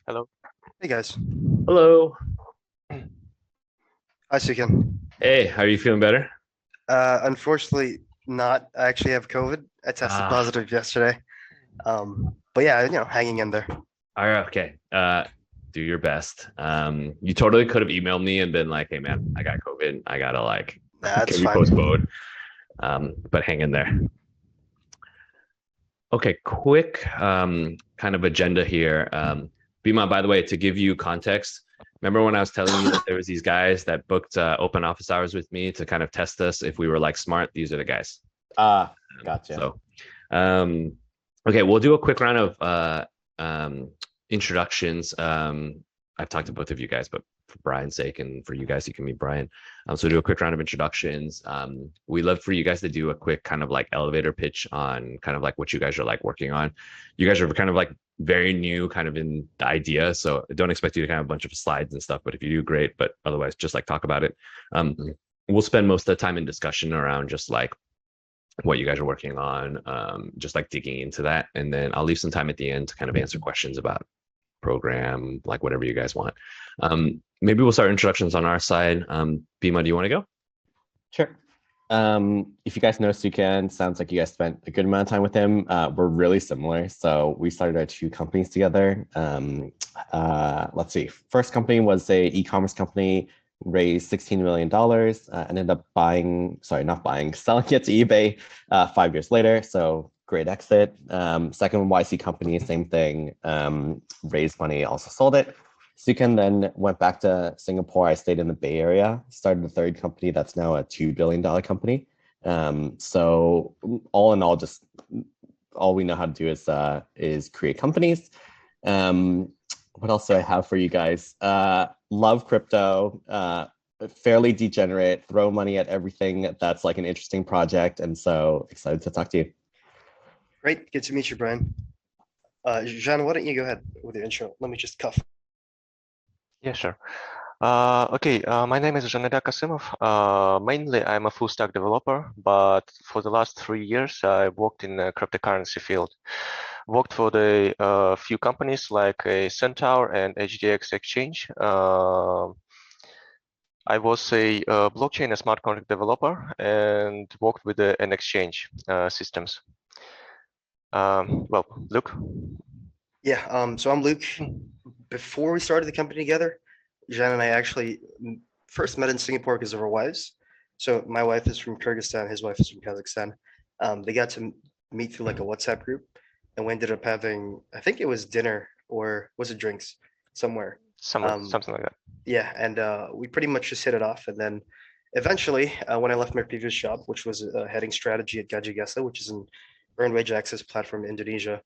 Hello. Hey guys. Hello. Hi, Hsu Ken. Hey, how are you feeling better? Unfortunately, not. I actually have COVID. I tested Ah, positive yesterday. But yeah, hanging in there. all right, okay. Do your best. You totally could have emailed me and been like, "Hey, man, I got COVID. I gotta like, That's can we fine. postpone?" But hang in there. Okay, quick kind of agenda here. Bima, by the way, to give you context, remember when I was telling you that there was these guys that booked open office hours with me to kind of test us if we were like smart? These are the guys. Ah, Um, gotcha. so, um, okay, we'll do a quick round of introductions. I've talked to both of you guys, but for Brian's sake and for you guys, you can meet Brian. So do a quick round of introductions. We love for you guys to do a quick kind of like elevator pitch on kind of like what you guys are like working on. You guys are kind of like very new kind of in the idea. So I don't expect you to kind of a bunch of slides and stuff, but if you do, great. But otherwise, just like talk about it. We'll spend most of the time in discussion around just like what you guys are working on, just like digging into that. And then I'll leave some time at the end to kind of answer questions about program, like whatever you guys want. Maybe we'll start introductions on our side. Bima, do you want to go? Sure. If you guys know Hsu Ken, sounds like you guys spent a good amount of time with him. We're really similar. So we started our two companies together. Let's see. First company was a e-commerce company, raised $16 million, ended up selling it to eBay 5 years later. So great exit. Second YC company, same thing, raised money, also sold it. Hsu Ken then went back to Singapore. I stayed in the Bay Area, started a third company that's now a $2 billion company. So all in all, just all we know how to do is create companies. What else do I have for you guys? Love crypto, fairly degenerate, throw money at everything that's like an interesting project. And so excited to talk to you. Great. Good to meet you, Brian. Jean, why don't you go ahead with your intro? Let me just cuff. Yeah, sure. Okay, my name is Janeda Kasimov. Mainly, I'm a full stack developer, but for the last 3 years, I worked in the cryptocurrency field. Worked for the few companies like Centaur and HDX Exchange. I was a blockchain and smart contract developer and worked with an exchange systems. Well, Luc. Yeah, so I'm Luke. Before we started the company together, Jean and I actually first met in Singapore because of our wives. So my wife is from Kyrgyzstan, his wife is from Kazakhstan. They got to meet through like a WhatsApp group, and we ended up having, I think it was dinner or was it drinks somewhere. Something like that. Yeah, and we pretty much just hit it off. And then eventually, when I left my previous job, which was heading strategy at Gaji Gesa, which is an earned wage access platform in Indonesia,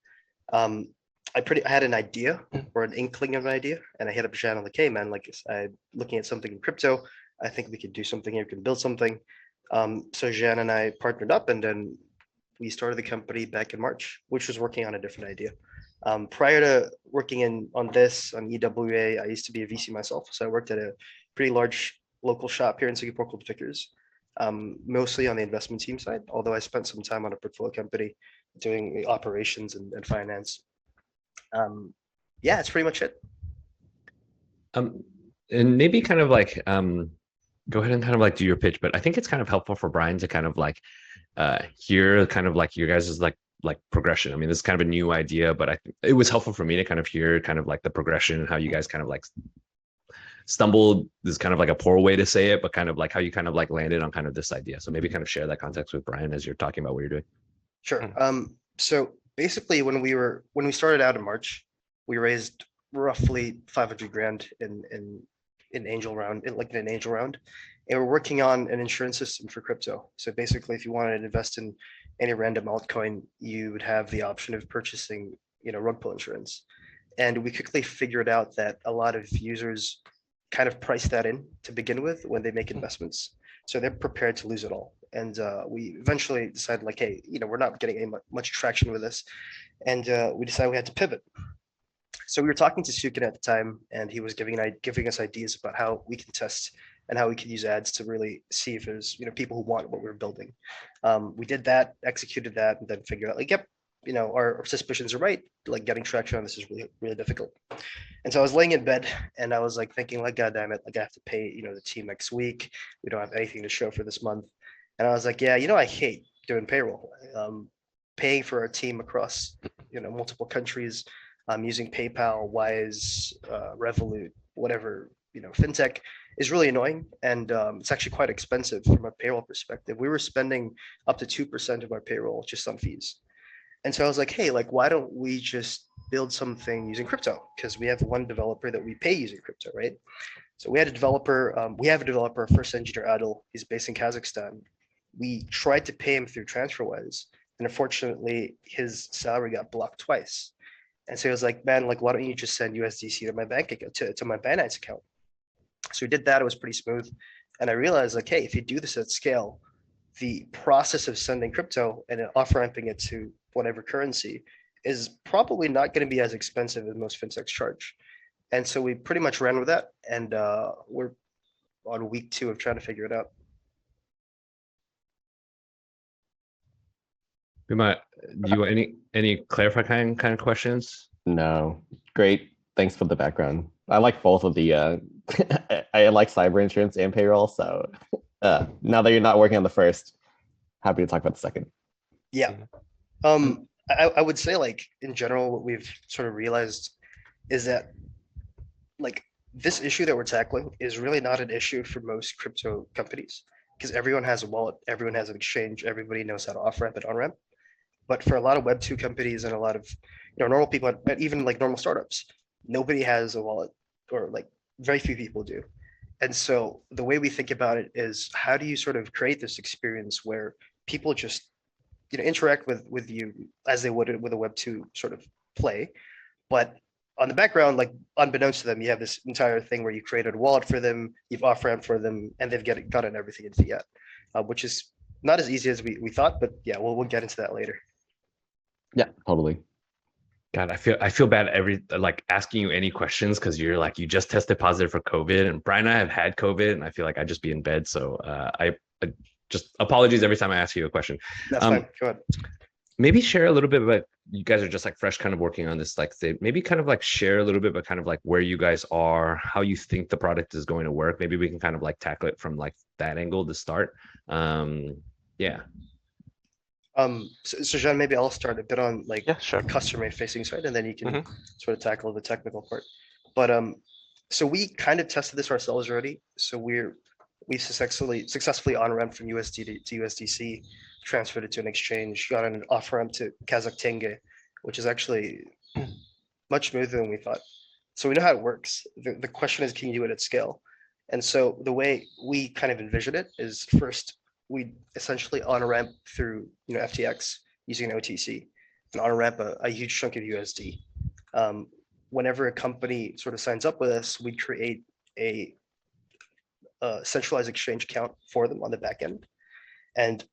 um, I had an idea or an inkling of an idea, and I hit up Shannon like, hey man, like I looking at something in crypto. I think we could do something here, we can build something. So Jan and I partnered up, and then we started the company back in March, which was working on a different idea. Prior to working on EWA, I used to be a VC myself. So I worked at a pretty large local shop here in Singapore called Vickers, mostly on the investment team side, although I spent some time on a portfolio company doing operations and finance. Yeah, that's pretty much it. And maybe kind of like go ahead and kind of like do your pitch, but I think it's kind of helpful for Brian to kind of like hear kind of like your guys' like progression. I mean, this is kind of a new idea, but I think it was helpful for me to kind of hear kind of like the progression, how you guys kind of like stumbled. This is kind of like a poor way to say it, but kind of like how you kind of like landed on kind of this idea. So maybe kind of share that context with Brian as you're talking about what you're doing. Sure. So basically, when we started out in March, we raised roughly 500 grand in angel round, in an angel round, and we're working on an insurance system for crypto. So basically, if you wanted to invest in any random altcoin, you would have the option of purchasing, rug pull insurance. And we quickly figured out that a lot of users kind of price that in to begin with when they make investments. So they're prepared to lose it all. And we eventually decided like, hey, we're not getting any much traction with this. And we decided we had to pivot. So we were talking to Hsu Ken at the time, and he was giving us ideas about how we can test and how we could use ads to really see if there's people who want what we're building. We did that, executed that, and then figured out like, yep, our suspicions are right, like getting traction on this is really, really difficult. And so I was laying in bed and I was like thinking like, God damn it, like I have to pay, the team next week. We don't have anything to show for this month. And I was like, yeah, I hate doing payroll. Paying for our team across, multiple countries, using PayPal, Wise, Revolut, whatever, fintech is really annoying. And it's actually quite expensive from a payroll perspective. We were spending up to 2% of our payroll just on fees. And so I was like, hey, like, why don't we just build something using crypto? Because we have one developer that we pay using crypto, right? So we have a developer, first engineer Adil. He's based in Kazakhstan. We tried to pay him through TransferWise, and unfortunately, his salary got blocked twice. And so he was like, man, like, why don't you just send USDC to my bank account, to my Binance account? So we did that. It was pretty smooth. And I realized, like, hey, if you do this at scale, the process of sending crypto and off-ramping it to whatever currency is probably not going to be as expensive as most fintechs charge. And so we pretty much ran with that, and we're on week 2 of trying to figure it out. Do you any clarifying kind of questions? No, great. Thanks for the background. I like both of the. I like cyber insurance and payroll. So now that you're not working on the first, happy to talk about the second. Yeah. I would say, like, in general, what we've sort of realized is that, like, this issue that we're tackling is really not an issue for most crypto companies, because everyone has a wallet, everyone has an exchange, everybody knows how to off-ramp and on-ramp. But for a lot of Web2 companies and a lot of normal people, but even like normal startups, nobody has a wallet, or like very few people do. And so the way we think about it is, how do you sort of create this experience where people just interact with you as they would with a Web2 sort of play, but on the background, like, unbeknownst to them, you have this entire thing where you created a wallet for them, you've off-ramped for them, and they've gotten everything in fiat, which is not as easy as we thought, but yeah, we'll get into that later. Yeah, totally. God, I feel bad like asking you any questions, because you're like, you just tested positive for COVID, and Brian and I have had COVID, and I feel like I'd just be in bed. So I just apologies every time I ask you a question. That's fine. Go ahead. Maybe share a little bit about, you guys are just like fresh kind of working on this, like, say, maybe kind of like share a little bit about kind of like where you guys are, how you think the product is going to work. Maybe we can kind of like tackle it from like that angle to start. Yeah. So Jean, maybe I'll start a bit on, like, Yeah, sure. the customer facing side, and then you can sort of tackle the technical part. But so we kind of tested this ourselves already. So we successfully on-ramped from USD to USDC, transferred it to an exchange, got an off-ramp to Kazakh tenge, which is actually much smoother than we thought. So we know how it works. The question is, can you do it at scale? And so the way we kind of envision it is, first, we essentially on-ramp through FTX using an OTC, and on-ramp a huge chunk of USD. Whenever a company sort of signs up with us, we create a centralized exchange account for them on the back end. And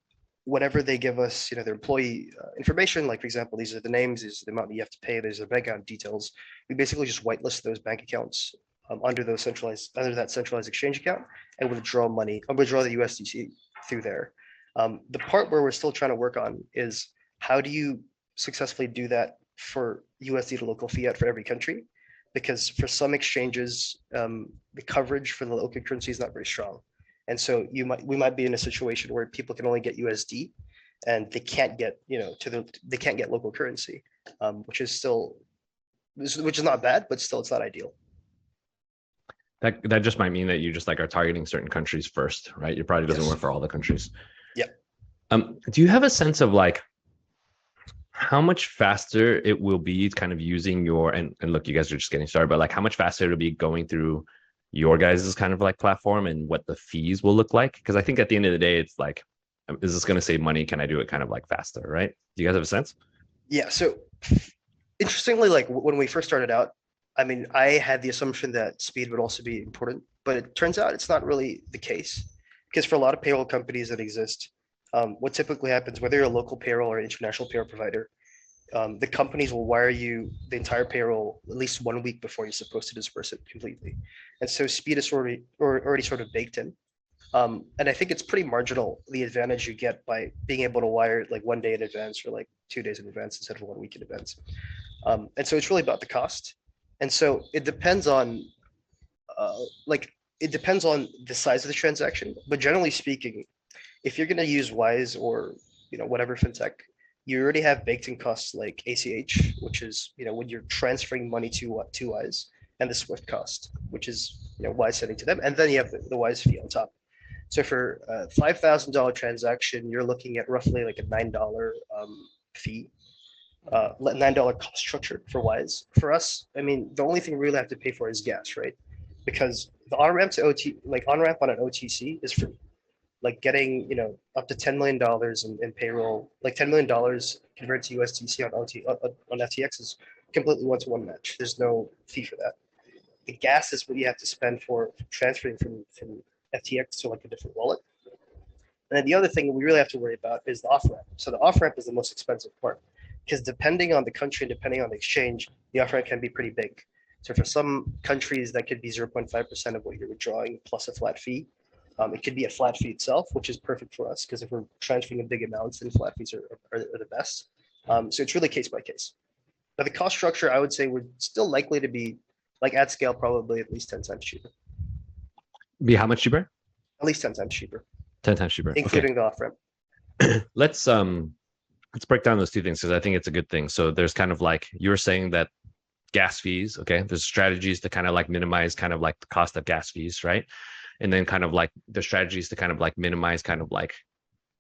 whenever they give us, their employee information, like, for example, these are the names, these are the amount that you have to pay, there's their bank account details, we basically just whitelist those bank accounts under that centralized exchange account, and withdraw the USDC through there. The part where we're still trying to work on is, how do you successfully do that for USD to local fiat for every country? Because for some exchanges, the coverage for the local currency is not very strong. And so we might be in a situation where people can only get USD, and they can't get, they can't get local currency, which is not bad, but still, it's not ideal. That just might mean that you just like are targeting certain countries first, right? It probably doesn't work for all the countries. Yep. Do you have a sense of like how much faster it will be kind of using your, and look, you guys are just getting started, but like how much faster it'll be going through your guys' kind of like platform, and what the fees will look like? Because I think at the end of the day, it's like, is this going to save money? Can I do it kind of like faster, right? Do you guys have a sense? Yeah. So interestingly, like, when we first started out, I mean, I had the assumption that speed would also be important, but it turns out it's not really the case. Because for a lot of payroll companies that exist, what typically happens, whether you're a local payroll or international payroll provider, the companies will wire you the entire payroll at least 1 week before you're supposed to disperse it completely. And so speed is already sort of baked in. And I think it's pretty marginal, the advantage you get by being able to wire like 1 day in advance or like 2 days in advance instead of 1 week in advance. And so it's really about the cost. And so it depends on like it depends on the size of the transaction, but generally speaking, if you're going to use Wise or whatever fintech, you already have baked in costs like ACH, which is when you're transferring money to Wise, and the Swift cost, which is Wise sending to them, and then you have the Wise fee on top. So for a $5,000 transaction, you're looking at roughly like a $9 fee, $9 cost structure for Wise. For us, I mean, the only thing we really have to pay for is gas, right? Because the on-ramp to on-ramp on an OTC is free. Like getting up to $10 million in payroll, like $10 million converted to USDC on FTX is completely one-to-one match. There's no fee for that. The gas is what you have to spend for transferring from FTX to like a different wallet. And then the other thing we really have to worry about is the off-ramp. So the off-ramp is the most expensive part, because depending on the country and depending on the exchange, the off-ramp can be pretty big. So for some countries, that could be 0.5% of what you're withdrawing plus a flat fee. It could be a flat fee itself, which is perfect for us, because if we're transferring in big amounts, then flat fees are the best. So it's really case by case. But the cost structure, I would say, we're still likely to be like at scale, probably at least 10 times cheaper. Be how much cheaper? At least 10 times cheaper, 10 times cheaper. including the off ramp. Let's break down those two things, because I think it's a good thing. So there's kind of like you were saying that gas fees. Okay, there's strategies to kind of like minimize kind of like the cost of gas fees, right? And then kind of like the strategies to kind of like minimize kind of like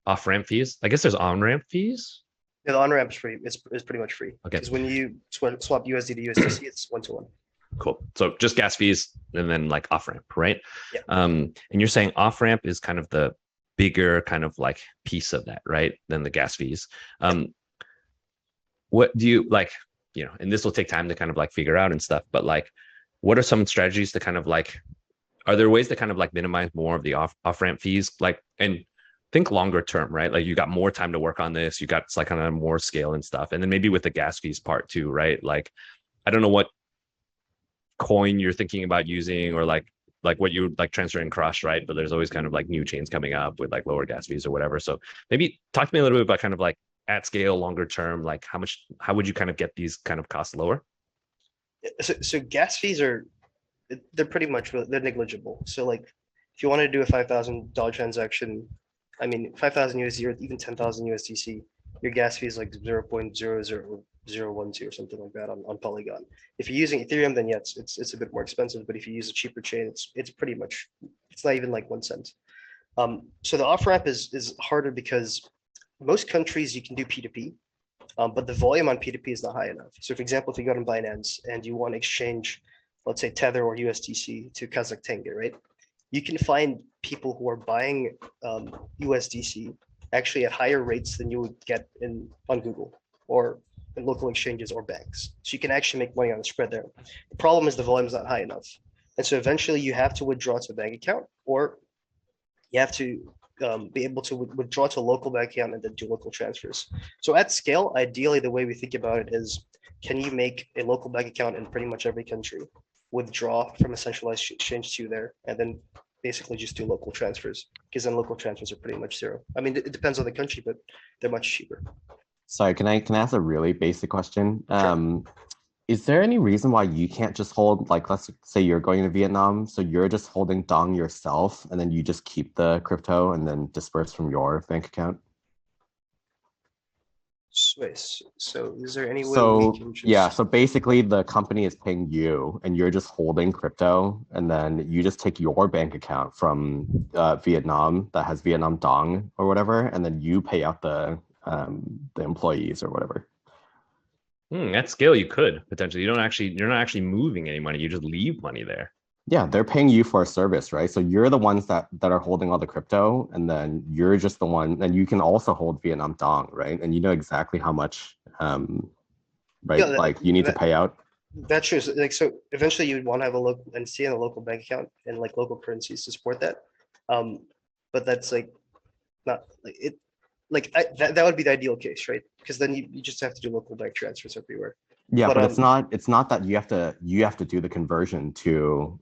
off ramp fees. I guess there's on ramp fees. Yeah, the on ramp is free. It's pretty much free. Okay. Because when you swap USD to USDC, it's 1-to-1. Cool. So just gas fees and then like off ramp, right? Yeah. And you're saying off ramp is kind of the bigger kind of like piece of that, right? Than the gas fees. What do you like? And this will take time to kind of like figure out and stuff. But like, what are some strategies to kind of like? Are there ways to kind of like minimize more of the off ramp fees? Like, and think longer term, right? Like you got more time to work on this. You got like kind of more scale and stuff. And then maybe with the gas fees part too, right? Like, I don't know what coin you're thinking about using, or like what you like transferring across, right? But there's always kind of like new chains coming up with like lower gas fees or whatever. So maybe talk to me a little bit about kind of like at scale, longer term, like how would you kind of get these kind of costs lower? So gas fees they're pretty much, they're negligible. So like if you want to do a $5,000 transaction, I mean 5,000 USD or even 10,000 USDC, your gas fee is like 0.00012 or something like that on Polygon. If you're using Ethereum, then yeah, it's a bit more expensive. But if you use a cheaper chain, it's pretty much, it's not even like 1 cent. So the off ramp is harder because most countries you can do P2P, but the volume on P2P is not high enough. So for example, if you go to Binance and you want to exchange, let's say Tether or USDC to Kazakh tenge, right? You can find people who are buying USDC actually at higher rates than you would get on Google or in local exchanges or banks. So you can actually make money on the spread there. The problem is the volume is not high enough. And so eventually you have to withdraw to a bank account, or you have to be able to withdraw to a local bank account and then do local transfers. So at scale, ideally, the way we think about it is, can you make a local bank account in pretty much every country, withdraw from a centralized exchange to there, and then basically just do local transfers, because then local transfers are pretty much zero. I mean, it depends on the country, but they're much cheaper. Sorry, can I ask a really basic question? Sure. Is there any reason why you can't just hold, like, let's say you're going to Vietnam, so you're just holding dong yourself, and then you just keep the crypto and then disperse from your bank account? Swiss. So is there any way So we can just... yeah, so basically the company is paying you and you're just holding crypto, and then you just take your bank account from Vietnam that has Vietnam dong or whatever, and then you pay out the employees or whatever. At scale, you could potentially. You're not actually moving any money. You just leave money there. Yeah, they're paying you for a service, right? So you're the ones that are holding all the crypto, and then you're just the one, and you can also hold Vietnam dong, right? And you know exactly how much, right? Yeah, like you need to pay out. That's true. So eventually you would want to have a local entity and a local bank account and like local currencies to support that. But that's like not like it. Like that would be the ideal case, right? Because then you just have to do local bank transfers everywhere. Yeah, but it's not that you have to do the conversion to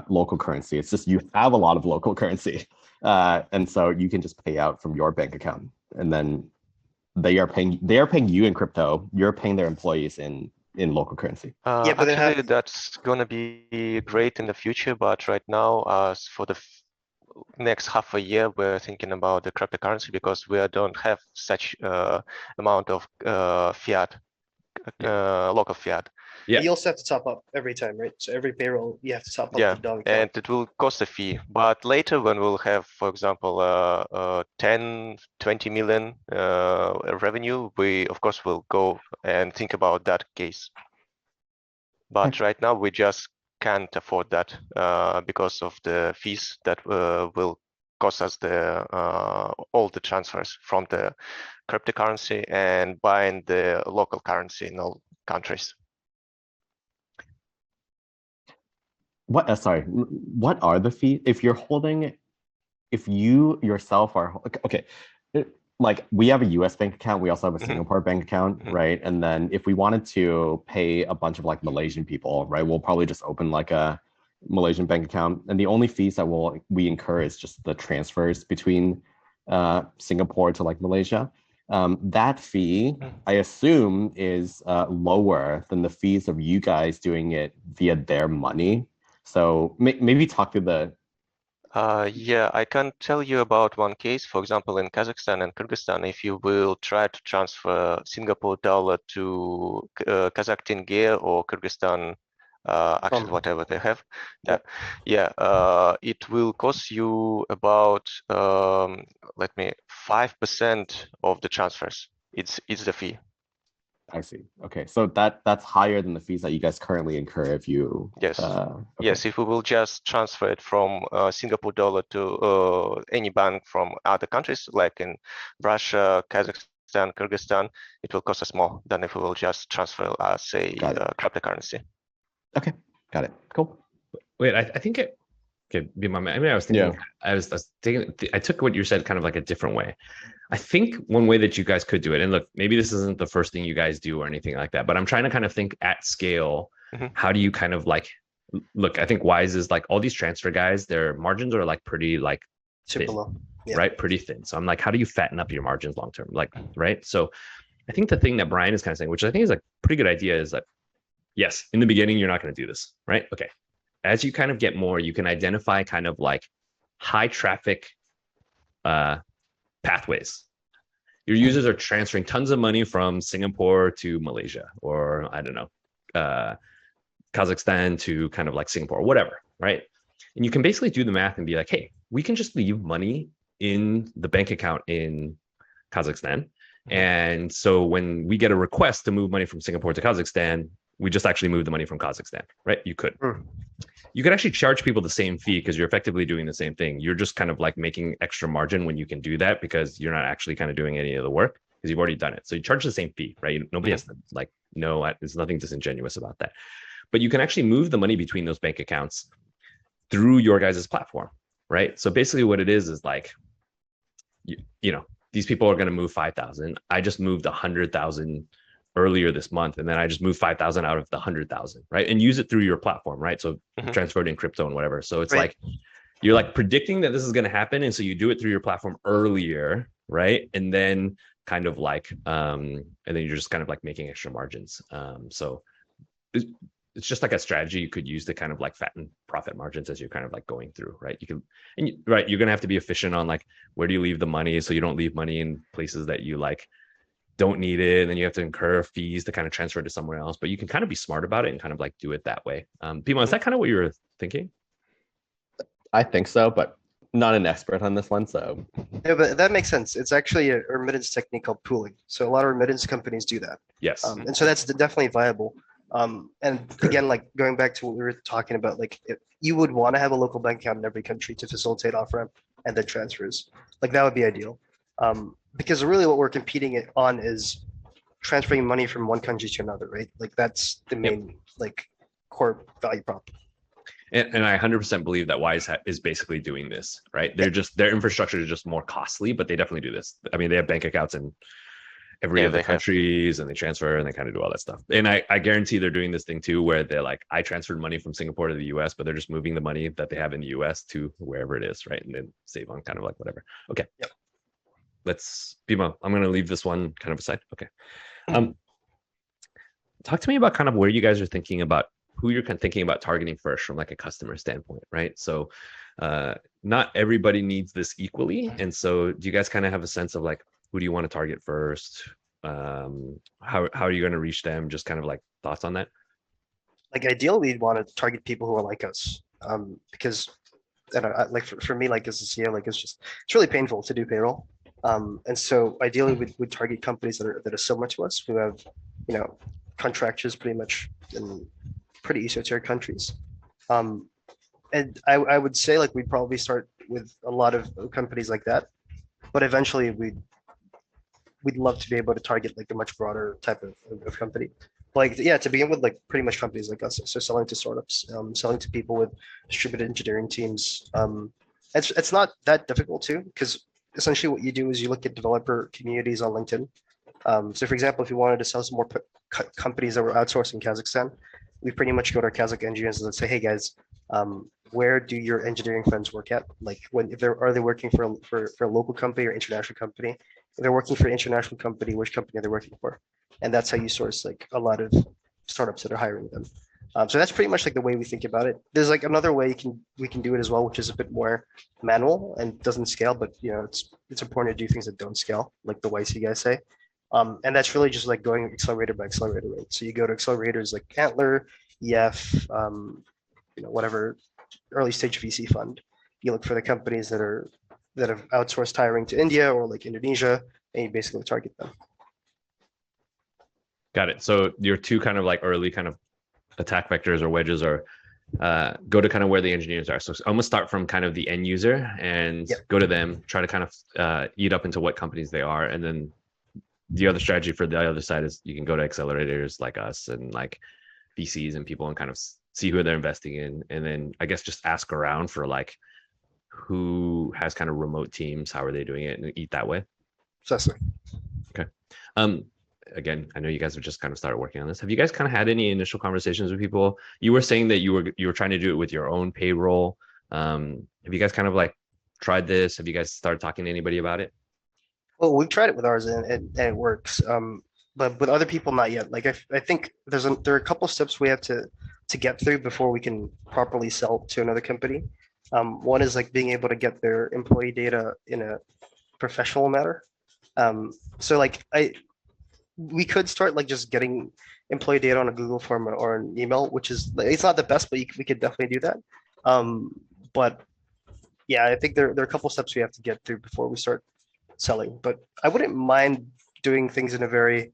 local currency. It's just you have a lot of local currency. And so you can just pay out from your bank account, and then they are paying you in crypto. You're paying their employees in local currency. Yeah, but they Actually, have- that's gonna be great in the future, but right now, for the next half a year, we're thinking about the cryptocurrency because we don't have such amount of fiat, local fiat. Yeah. You also have to top up every time, right? So every payroll, you have to top up Yeah, the dog and account. it will cost a fee. But later, when we'll have, for example, 10, 20 million revenue, we of course will go and think about that case. But right now, we just can't afford that because of the fees that will cost us all the transfers from the cryptocurrency and buying the local currency in all countries. What? Sorry. What are the fees if you're holding? If you yourself are okay, like we have a U.S. bank account, we also have a Singapore bank account, right? And then if we wanted to pay a bunch of like Malaysian people, right, we'll probably just open like a Malaysian bank account, and the only fees that we incur is just the transfers between Singapore to like Malaysia. That fee, I assume, is lower than the fees of you guys doing it via their money. So maybe talk to the. Yeah, I can tell you about one case. For example, in Kazakhstan and Kyrgyzstan, if you will try to transfer Singapore dollar to Kazakh tenge or Kyrgyzstan, actually whatever they have, it will cost you about 5% of the transfers. It's the fee. I see. Okay, so that's higher than the fees that you guys currently incur if you. Yes. Okay. Yes, if we will just transfer it from Singapore dollar to any bank from other countries, like in Russia, Kazakhstan, Kyrgyzstan, it will cost us more than if we will just transfer, say, cryptocurrency. Okay, got it. Cool. Wait, I think it could be my. I mean, I was thinking. Yeah. I was thinking. I took what you said kind of like a different way. I think one way that you guys could do it, and look, maybe this isn't the first thing you guys do or anything like that, but I'm trying to kind of think at scale. How do you kind of like look? I think Wise is like all these transfer guys. Their margins are like pretty like Super thin, low. Yeah. right? Pretty thin. So I'm like, how do you fatten up your margins long term? Like, right? So I think the thing that Brian is kind of saying, which I think is a pretty good idea, is that yes, in the beginning you're not going to do this, right? Okay. As you kind of get more, you can identify kind of like high traffic pathways. Your users are transferring tons of money from Singapore to Malaysia, or I don't know, Kazakhstan to kind of like Singapore, whatever, right? And you can basically do the math and be like, hey, we can just leave money in the bank account in Kazakhstan. And so when we get a request to move money from Singapore to Kazakhstan, we just actually move the money from Kazakhstan, right? You could. You could actually charge people the same fee because you're effectively doing the same thing. You're just kind of like making extra margin when you can do that because you're not actually kind of doing any of the work because you've already done it. So you charge the same fee, right? Nobody has to like, no, there's nothing disingenuous about that. But you can actually move the money between those bank accounts through your guys' platform, right? So basically what it is like, you know, these people are going to move 5,000. I just moved 100,000 earlier this month, and then I just moved 5,000 out of the 100,000, right? And use it through your platform, right? So transferred in crypto and whatever. So it's like you're like predicting that this is going to happen, and so you do it through your platform earlier, right? And then kind of like, and then you're just kind of like making extra margins. So it's just like a strategy you could use to kind of like fatten profit margins as you're kind of like going through, right? You can, and right, you're gonna have to be efficient on like where do you leave the money, so you don't leave money in places that you like don't need it, and then you have to incur fees to kind of transfer it to somewhere else. But you can kind of be smart about it and kind of like do it that way. Pimo, is that kind of what you were thinking? I think so, but not an expert on this one, so. Yeah, but that makes sense. It's actually a remittance technique called pooling. So a lot of remittance companies do that. Yes. And so that's definitely viable. And again, like going back to what we were talking about, like if you would want to have a local bank account in every country to facilitate off-ramp and then transfers. Like that would be ideal. Because really what we're competing on is transferring money from one country to another, right? Like that's the main like core value prop. And I 100% believe that Wise is basically doing this, right? They're just, their infrastructure is just more costly, but they definitely do this. I mean, they have bank accounts in every Yeah, other they have. countries, and they transfer and they kind of do all that stuff. And I guarantee they're doing this thing too, where they're like, I transferred money from Singapore to the US, but they're just moving the money that they have in the US to wherever it is, right? And then save on kind of like whatever. Okay. Yep. Let's, Bimo, I'm going to leave this one kind of aside. Okay. Talk to me about kind of where you guys are thinking about who you're kind of thinking about targeting first from like a customer standpoint, right? So not everybody needs this equally. And so do you guys kind of have a sense of like, who do you want to target first? How are you going to reach them? Just kind of like thoughts on that. Like ideally, we'd want to target people who are like us, because like for me, like as a CEO, like it's really painful to do payroll. And so ideally, we'd target companies that are similar to us, who have, contractors pretty much in pretty esoteric countries. And I would say like we'd probably start with a lot of companies like that, but eventually we'd love to be able to target like a much broader type of company. Like, yeah, to begin with, like pretty much companies like us. So selling to startups, selling to people with distributed engineering teams. It's not that difficult too, because essentially what you do is you look at developer communities on LinkedIn. So for example, if you wanted to sell some more companies that were outsourced in Kazakhstan, we pretty much go to our Kazakh engineers and say, hey guys, where do your engineering friends work at? Like are they working for a local company or international company? If they're working for an international company, which company are they working for? And that's how you source like a lot of startups that are hiring them. So that's pretty much like the way we think about it. There's like another way we can do it as well, which is a bit more manual and doesn't scale, but it's important to do things that don't scale, like the YC guys say. And that's really just like going accelerator by accelerator rate. So you go to accelerators like Antler, EF, whatever early stage VC fund. You look for the companies that have outsourced hiring to India or like Indonesia, and you basically target them. Got it. So your two kind of like early kind of attack vectors or wedges are go to kind of where the engineers are. So almost start from kind of the end user and go to them, try to kind of eat up into what companies they are. And then the other strategy for the other side is you can go to accelerators like us and like VCs and people and kind of see who they're investing in. And then I guess just ask around for like who has kind of remote teams, how are they doing it, and eat that way. Precisely. Okay. Again, I know you guys have just kind of started working on this. Have you guys kind of had any initial conversations with people? You were saying that you were trying to do it with your own payroll. Have you guys kind of like tried this? Have you guys started talking to anybody about it? Well, we've tried it with ours and it works. But with other people, not yet. Like I think there are a couple steps we have to get through before we can properly sell to another company. One is like being able to get their employee data in a professional manner. So like we could start like just getting employee data on a Google form or an email, which is it's not the best, but we could definitely do that. But yeah, I think there are a couple steps we have to get through before we start selling. But I wouldn't mind doing things in a very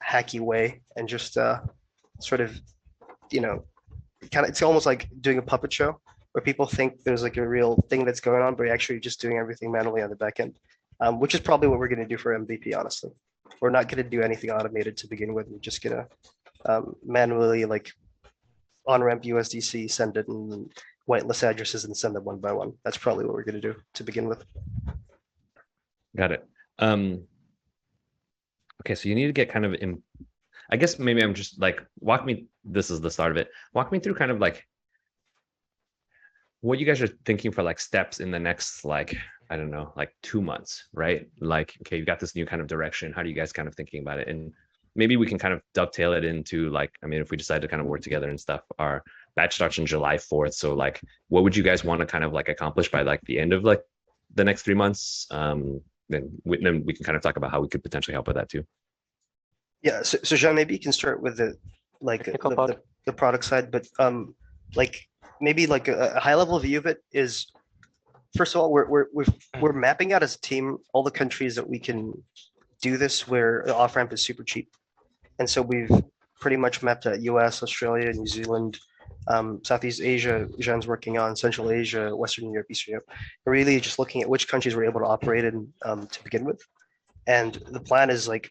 hacky way and just sort of it's almost like doing a puppet show where people think there's like a real thing that's going on, but you're actually just doing everything manually on the back end, which is probably what we're going to do for MVP, honestly. We're not going to do anything automated to begin with. We're just going to manually like on-ramp USDC, send it and whitelist addresses and send them one by one. That's probably what we're going to do to begin with. Got it. Okay, so you need to get kind of in, I guess maybe I'm just like, this is the start of it. Walk me through kind of like what you guys are thinking for like steps in the next, like, I don't know, like 2 months, right? Like, okay, you got this new kind of direction. How do you guys kind of thinking about it? And maybe we can kind of dovetail it into like, I mean, if we decide to kind of work together and stuff, our batch starts on July 4th. So like, what would you guys want to kind of like accomplish by like the end of like the next 3 months? Then we can kind of talk about how we could potentially help with that too. Yeah, so Jean, maybe you can start with the product side, but like maybe like a high level view of it is, first of all, we're mapping out as a team all the countries that we can do this where the off ramp is super cheap, and so we've pretty much mapped out US, Australia, New Zealand, Southeast Asia. Jean's working on Central Asia, Western Europe, Eastern Europe. We're really just looking at which countries we're able to operate in to begin with, and the plan is like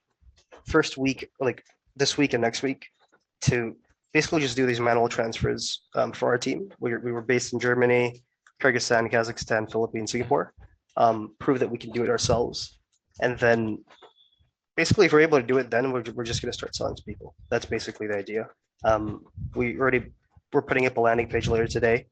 first week, like this week and next week, to basically just do these manual transfers for our team. We were based in Germany, Kyrgyzstan, Kazakhstan, Philippines, Singapore. Prove that we can do it ourselves, and then basically, if we're able to do it, then we're just going to start selling to people. That's basically the idea. We're putting up a landing page later today,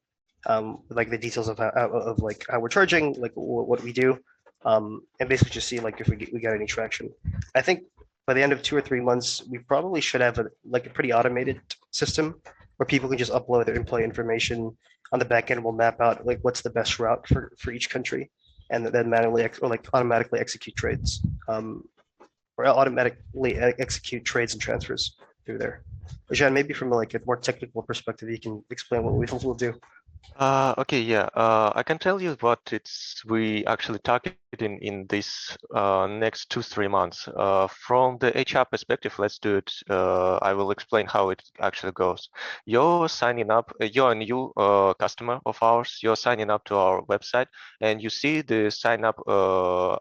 with like the details of how we're charging, like what we do, and basically just see like if we got any traction. I think by the end of 2 or 3 months, we probably should have a pretty automated system where people can just upload their employee information. On the back end, we'll map out like what's the best route for each country, and then manually or like automatically execute trades. Or automatically execute trades and transfers through there. Jean, maybe from like a more technical perspective, you can explain what we will do. Okay, yeah. I can tell you what we actually targeting in this next 2-3 months. From the HR perspective, let's do it. I will explain how it actually goes. You're signing up. You're a new customer of ours. You're signing up to our website, and you see the sign up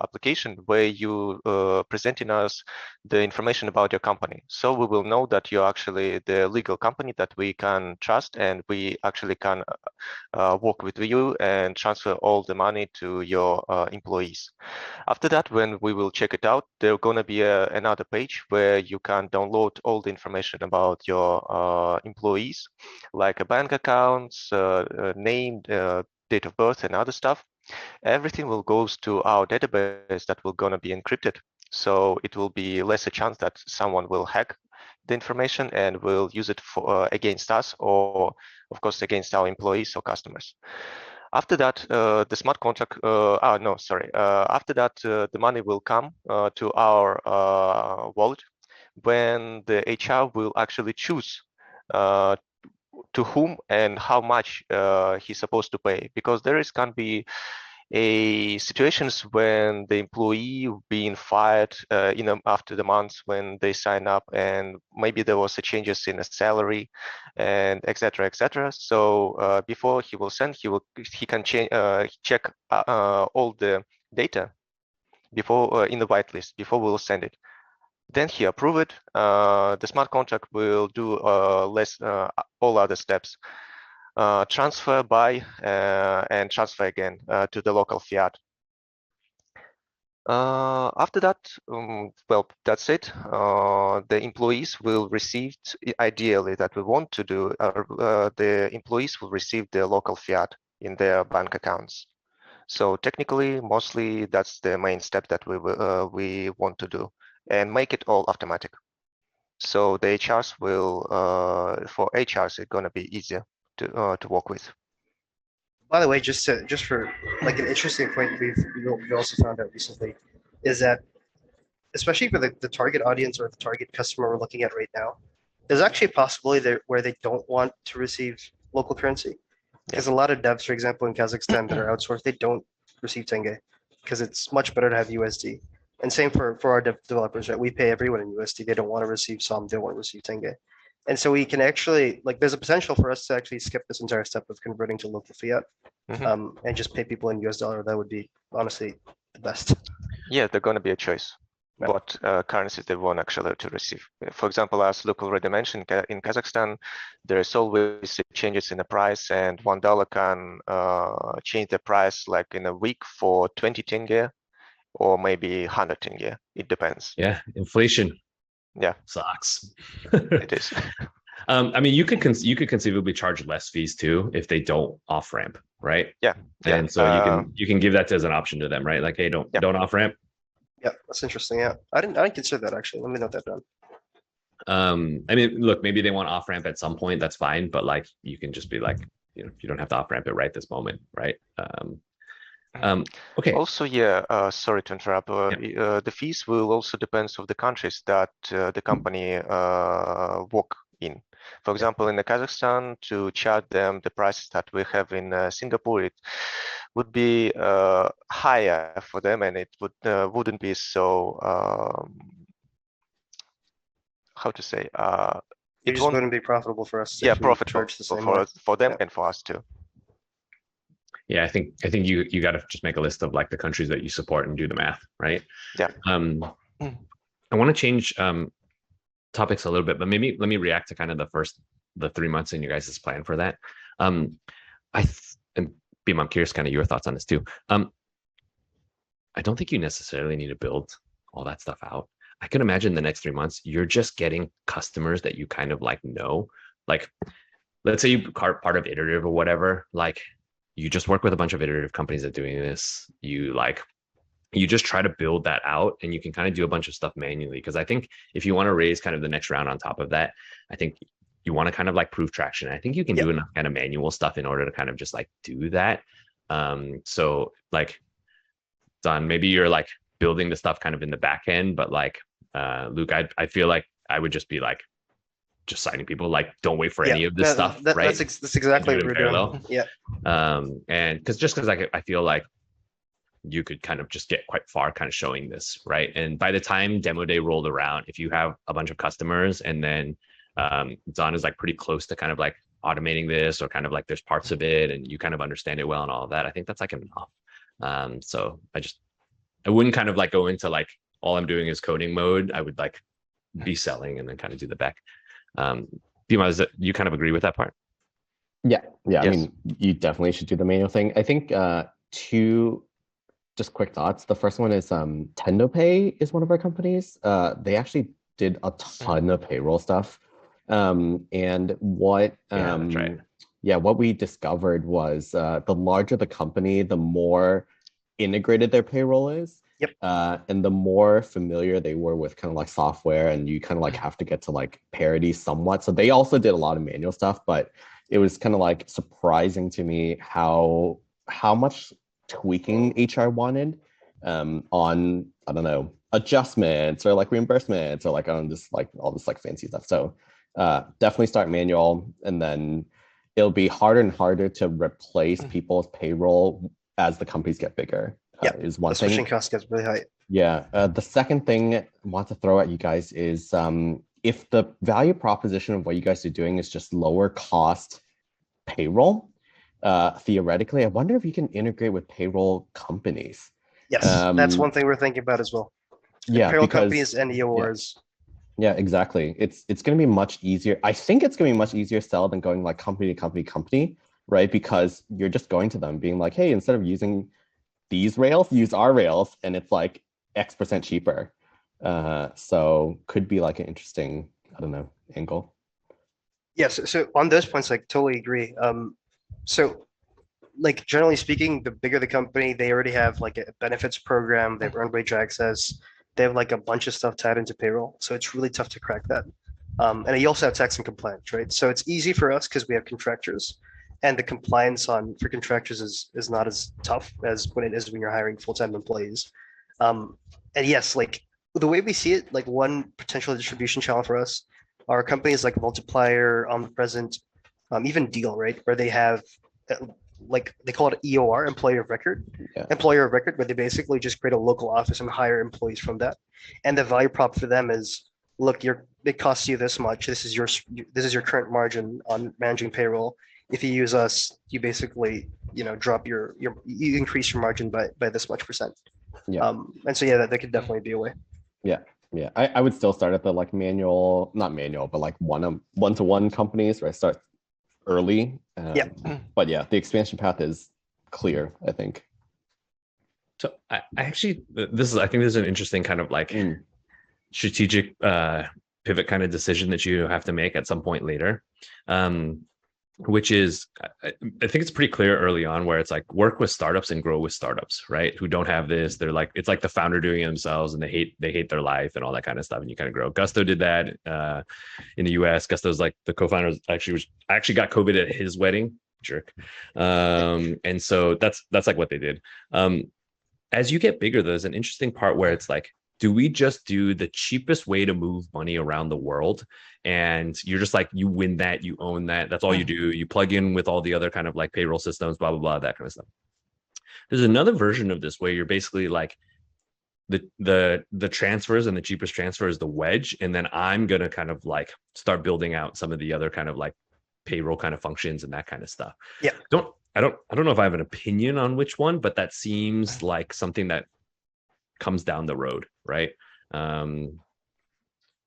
application where you presenting us the information about your company. So we will know that you're actually the legal company that we can trust, and we actually can work with you and transfer all the money to your employees. After that, when we will check it out, there's going to be another page where you can download all the information about your employees, like bank accounts, name, date of birth, and other stuff. Everything will goes to our database that will going to be encrypted. So it will be less a chance that someone will hack the information and will use it for against us, or of course against our employees or customers. After that, the smart contract. After that, the money will come to our wallet when the HR will actually choose to whom and how much he's supposed to pay, because there can be situations when the employee being fired after the months when they sign up, and maybe there was a changes in a salary and etc. So before he will send, he can check all the data before in the whitelist before we'll send it. Then he approve it. The smart contract will do all other steps. Transfer, buy, and transfer again to the local fiat. After that, well, that's it. The employees will receive, ideally that we want to do, the employees will receive the local fiat in their bank accounts. So technically, mostly that's the main step that we want to do, and make it all automatic. So the HRs will, for HRs, it's gonna be easier to work with. By the way, just for like an interesting point we also found out recently is that especially for the target audience or the target customer we're looking at right now, there's actually a possibility there where they don't want to receive local currency. Because a lot of devs, for example, in Kazakhstan that are outsourced, they don't receive tenge because it's much better to have USD. And same for our developers, right? We pay everyone in USD. They don't want to receive some, they don't want to receive tenge. And so we can actually, like, there's a potential for us to actually skip this entire step of converting to local fiat, and just pay people in US dollar. That would be honestly the best. Yeah, they're going to be a choice. Yeah. What currencies they want actually to receive. For example, as Luc already mentioned, in Kazakhstan, there is always changes in the price, and $1 can change the price like in a week for 20 tenge or maybe 100 tenge. It depends. Yeah, inflation. Yeah, sucks. it is. I mean, you could conceivably charge less fees too if they don't off ramp, right? Yeah. And so you can give that as an option to them, right? Like, hey, don't off ramp. Yeah, that's interesting. Yeah, I didn't consider that actually. Let me note that down. I mean, look, maybe they want off ramp at some point. That's fine, but like, you can just be like, you don't have to off ramp it right this moment, right? Okay. Also, sorry to interrupt. The fees will also depend on the countries that the company work in. For example, in the Kazakhstan, to charge them the prices that we have in Singapore, it would be higher for them, and it wouldn't be so how to say It just wouldn't be profitable for us. Yeah, profitable for them and for us too. Yeah, I think you got to just make a list of like the countries that you support and do the math, right? Yeah. I want to change topics a little bit, but maybe let me react to kind of the 3 months in your guys' plan for that. And Beam, I'm curious kind of your thoughts on this too. I don't think you necessarily need to build all that stuff out. I can imagine the next 3 months, you're just getting customers that you kind of like know. Like, let's say you are part of Iterative or whatever, like you just work with a bunch of Iterative companies that are doing this. You just try to build that out and you can kind of do a bunch of stuff manually. Because I think if you want to raise kind of the next round on top of that, I think you want to kind of like prove traction. I think you can do enough kind of manual stuff in order to kind of just like do that. So like, Don, maybe you're like building the stuff kind of in the back end, but like Luc, I feel like I would just be like just signing people, like don't wait for any of this stuff, right? That's exactly what we're doing. Yeah. And because I feel like you could kind of just get quite far kind of showing this, right? And by the time demo day rolled around, if you have a bunch of customers and then Don is like pretty close to kind of like automating this, or kind of like there's parts of it and you kind of understand it well and all of that, I think that's like enough. So I wouldn't kind of like go into like all I'm doing is coding mode. I would like be selling and then kind of do the back. Dima, you kind of agree with that part? Yeah. Yes. I mean, you definitely should do the manual thing. I think two just quick thoughts. The first one is TendoPay is one of our companies. They actually did a ton of payroll stuff. And what that's right. what we discovered was the larger the company, the more integrated their payroll is. Yep. And the more familiar they were with kind of like software, and you kind of like have to get to like parity somewhat. So they also did a lot of manual stuff, but it was kind of like surprising to me how much tweaking HR wanted on, I don't know, adjustments or like reimbursements or like on this like all this like fancy stuff. So definitely start manual, and then it'll be harder and harder to replace people's payroll as the companies get bigger. Is one thing. Switching cost gets really high. Yeah. The second thing I want to throw at you guys is if the value proposition of what you guys are doing is just lower cost payroll, theoretically, I wonder if you can integrate with payroll companies. Yes, that's one thing we're thinking about as well. Payroll companies and EORs. Yeah, exactly. It's going to be much easier. I think it's going to be much easier sell than going like company to company, right? Because you're just going to them being like, hey, instead of using these rails, use our rails, and it's like X% cheaper. So could be like an interesting, I don't know, angle. Yes. So on those points, like totally agree. So like generally speaking, the bigger the company, they already have like a benefits program, they have earned wage access, they have like a bunch of stuff tied into payroll. So it's really tough to crack that. And you also have tax and compliance, right? So it's easy for us because we have contractors, and the compliance for contractors is not as tough as when it is when you're hiring full-time employees. And yes, like the way we see it, like one potential distribution channel for us are companies like Multiplier, Omnipresent, even Deal, right? Where they have like they call it EOR, employee of record, where they basically just create a local office and hire employees from that. And the value prop for them is, look, it costs you this much. This is your current margin on managing payroll. If you use us, you basically drop you increase your margin by this much percent. Yeah. And so that could definitely be a way. Yeah. I would still start at the like not manual, but like one-to-one companies, right? Start early. But yeah, the expansion path is clear, I think. So I actually, I think this is an interesting kind of like strategic pivot kind of decision that you have to make at some point later. Which is, I think it's pretty clear early on where it's like work with startups and grow with startups, right? Who don't have this. They're like, it's like the founder doing it themselves and they hate their life and all that kind of stuff. And you kind of grow. Gusto did that in the US. Gusto's like the co-founder actually got COVID at his wedding, jerk. And so that's like what they did. As you get bigger, there's an interesting part where it's like, do we just do the cheapest way to move money around the world? And you're just like, you win that, you own that. That's all you do. You plug in with all the other kind of like payroll systems, blah, blah, blah, that kind of stuff. There's another version of this where you're basically like the transfers, and the cheapest transfer is the wedge. And then I'm going to kind of like start building out some of the other kind of like payroll kind of functions and that kind of stuff. Yeah. I don't know if I have an opinion on which one, but that seems like something that comes down the road, right?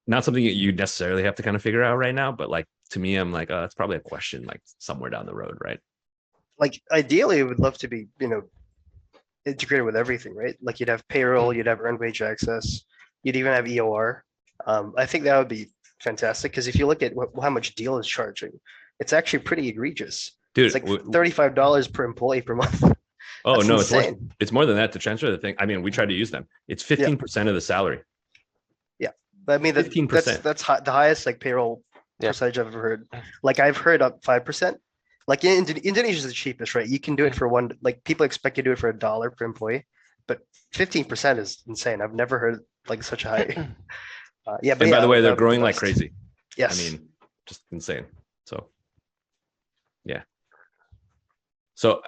Not something that you necessarily have to kind of figure out right now, but like to me, I'm like, it's probably a question like somewhere down the road, right? Like ideally, it would love to be integrated with everything, right? Like you'd have payroll, you'd have earned wage access, You'd even have EOR. I think that would be fantastic because if you look at how much Deal is charging, it's actually pretty egregious. It's Dude. like $35 per employee per month. Oh That's no, insane. it's more than that to transfer the thing. I mean, we try to use them. It's 15% of the salary. Yeah, but I mean 15%. that's the highest like payroll Yeah. percentage I've ever heard. Like I've heard up 5%. Like Indonesia is the cheapest, right? You can do it for one. Like people expect you to do it for $1 per employee, but 15% is insane. I've never heard like such a high. Yeah, but And by the way, they're that would be growing like best. crazy. Yes. I mean, just insane. So, yeah. So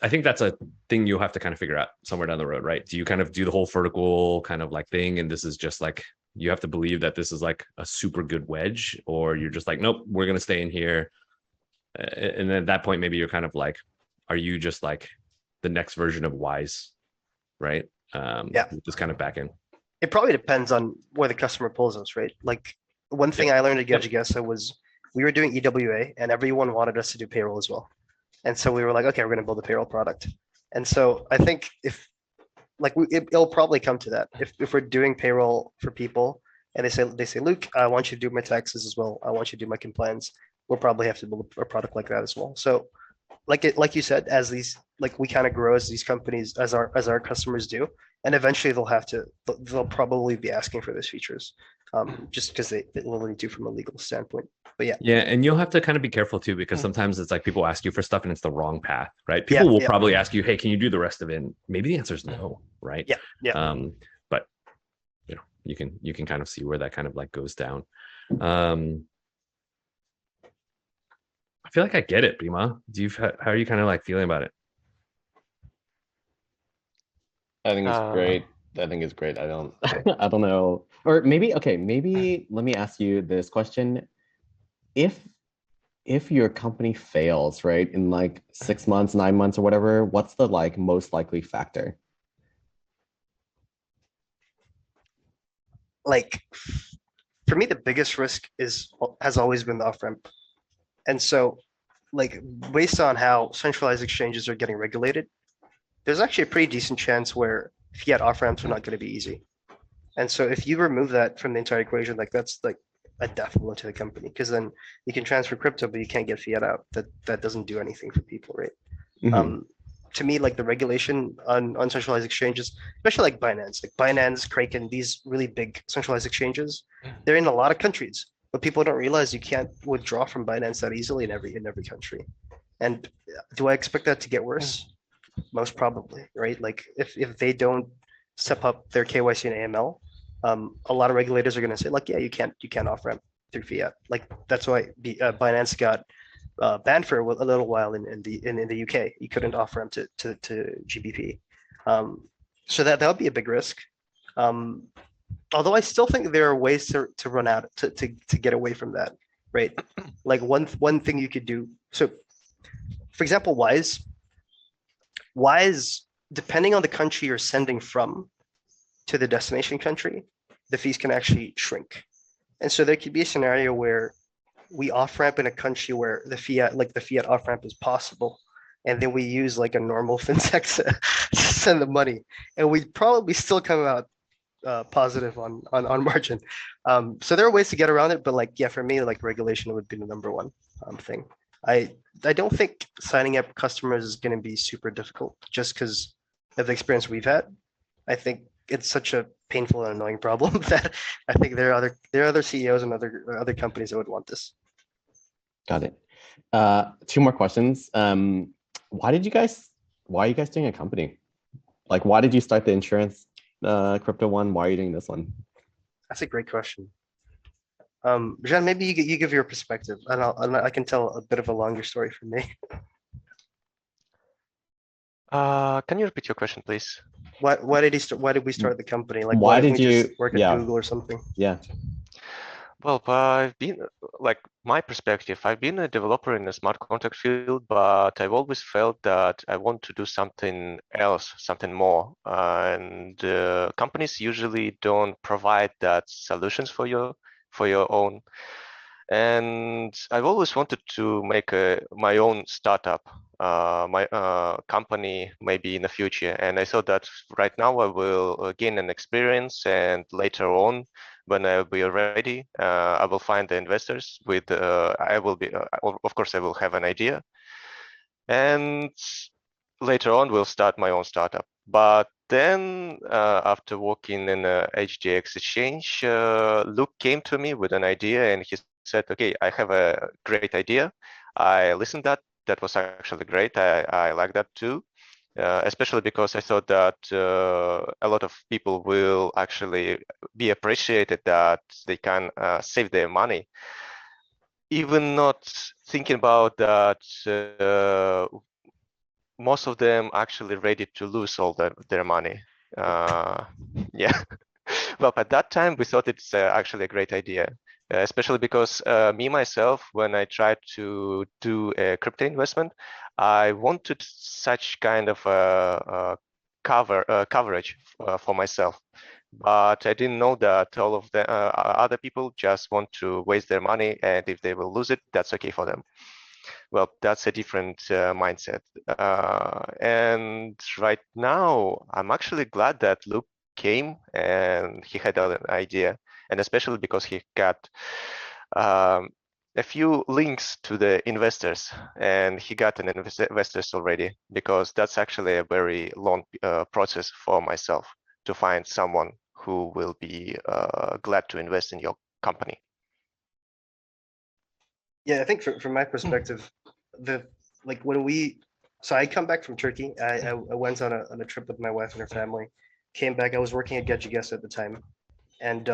I think that's a thing you'll have to kind of figure out somewhere down the road, right? Do you kind of do the whole vertical kind of like thing, and this is just like you have to believe that this is like a super good wedge, or you're just like, nope, we're gonna stay in here. And then at that point, maybe you're kind of like, are you just like the next version of Wise, right? Yeah. Just kind of back in. It probably depends on where the customer pulls us, right? Like one thing I learned at Gajigesa was we were doing EWA and everyone wanted us to do payroll as well. And so we were like, okay, we're going to build a payroll product. And so I think if like it'll probably come to that. If we're doing payroll for people and they say, Luke, I want you to do my taxes as well. I want you to do my compliance. We'll probably have to build a product like that as well. So like you said, as these like we kind of grow as these companies as our customers do, and eventually they'll probably be asking for those features, just because they literally do from a legal standpoint. But yeah. Yeah, and you'll have to kind of be careful too, because sometimes it's like people ask you for stuff and it's the wrong path, right? People will probably ask you, hey, can you do the rest of it? And maybe the answer is no, right? Yeah. But you know, you can kind of see where that kind of like goes down. I feel like I get it, Bima. How are you kind of like feeling about it? I think it's great. I think it's great. I don't I don't know. Or maybe let me ask you this question. If your company fails, right, in like 6 months, 9 months or whatever, what's the like most likely factor? Like for me, the biggest risk has always been the off-ramp. And so like based on how centralized exchanges are getting regulated, there's actually a pretty decent chance where fiat off-ramps are not going to be easy. And so if you remove that from the entire equation, like that's like a death blow to the company, because then you can transfer crypto, but you can't get fiat out. That doesn't do anything for people, right? To me, like the regulation on centralized exchanges, especially like Binance, Kraken, these really big centralized exchanges, they're in a lot of countries, but people don't realize you can't withdraw from Binance that easily in every country. And do I expect that to get worse? Most probably, right? Like if they don't step up their KYC and AML, a lot of regulators are going to say like, yeah, you can't off ramp through fiat. Like that's why Binance got banned for a little while in the UK. You couldn't off ramp to GBP. So that would be a big risk. Although I still think there are ways to run out to get away from that, right? Like one thing you could do. So, for example, Wise, depending on the country you're sending from to the destination country, the fees can actually shrink. And so there could be a scenario where we off ramp in a country where the fiat off ramp is possible, and then we use like a normal fintech to send the money, and we probably still come out positive on margin. So there are ways to get around it, but like yeah, for me, like regulation would be the number one thing. I don't think signing up customers is going to be super difficult just because of the experience we've had. I think it's such a painful and annoying problem that I think there are other CEOs and other companies that would want this. Got it. 2 more questions. Why are you guys doing a company? Like, why did you start the insurance crypto one? Why are you doing this one? That's a great question. Jean, maybe you give your perspective, and I can tell a bit of a longer story from me. Can you repeat your question, please? Why did we start the company? Like, why didn't did we you just work at Google or something? Yeah. Well, I've been like my perspective. I've been a developer in the smart contract field, but I've always felt that I want to do something else, something more. And companies usually don't provide that solutions for your own. And I've always wanted to make my own startup, my company maybe in the future. And I thought that right now I will gain an experience, and later on, when I will be ready, I will find the investors with, I will be, of course, I will have an idea. And later on, we'll start my own startup. But then, after working in a HDX exchange, Luke came to me with an idea, and he said, "Okay, I have a great idea." I listened that. That was actually great. I like that too, especially because I thought that a lot of people will actually be appreciated that they can save their money, even not thinking about that. Most of them actually ready to lose all their money. Yeah. Well, at that time, we thought it's actually a great idea, especially because me, myself, when I tried to do a crypto investment, I wanted such kind of coverage for myself. But I didn't know that all of the other people just want to waste their money, and if they will lose it, that's okay for them. Well, that's a different mindset. And right now, I'm actually glad that Luke came and he had an idea, and especially because he got a few links to the investors, and he got an investors already, because that's actually a very long process for myself to find someone who will be glad to invest in your company. Yeah, I think from my perspective, so I come back from Turkey. I went on a trip with my wife and her family. Came back. I was working at GetJuGuess at the time, and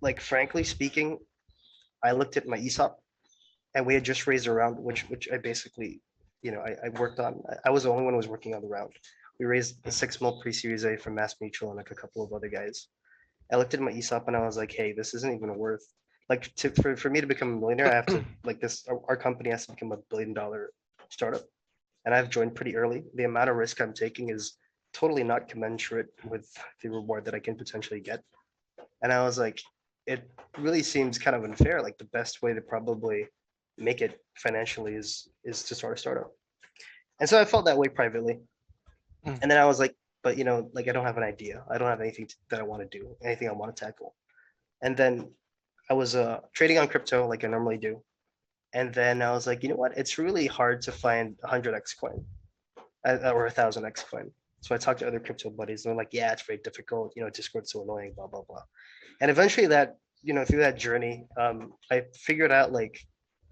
like frankly speaking, I looked at my ESOP, and we had just raised a round, which I basically, I worked on. I was the only one who was working on the round. We raised a 6 mil pre-series A from Mass Mutual and like a couple of other guys. I looked at my ESOP and I was like, hey, this isn't even worth like for me to become a millionaire, I have to like this our company has to become $1 billion startup. And I've joined pretty early. The amount of risk I'm taking is totally not commensurate with the reward that I can potentially get. And I was like, it really seems kind of unfair. Like the best way to probably make it financially is to start a startup. And so I felt that way privately. And then I was like, but like I don't have an idea. I don't have anything that I want to do, anything I want to tackle. And then I was trading on crypto like I normally do. And then I was like, you know what? It's really hard to find 100x coin or 1000x coin. So I talked to other crypto buddies, and they're like, yeah, it's very difficult. Discord's so annoying, blah blah blah. And eventually, through that journey, I figured out like,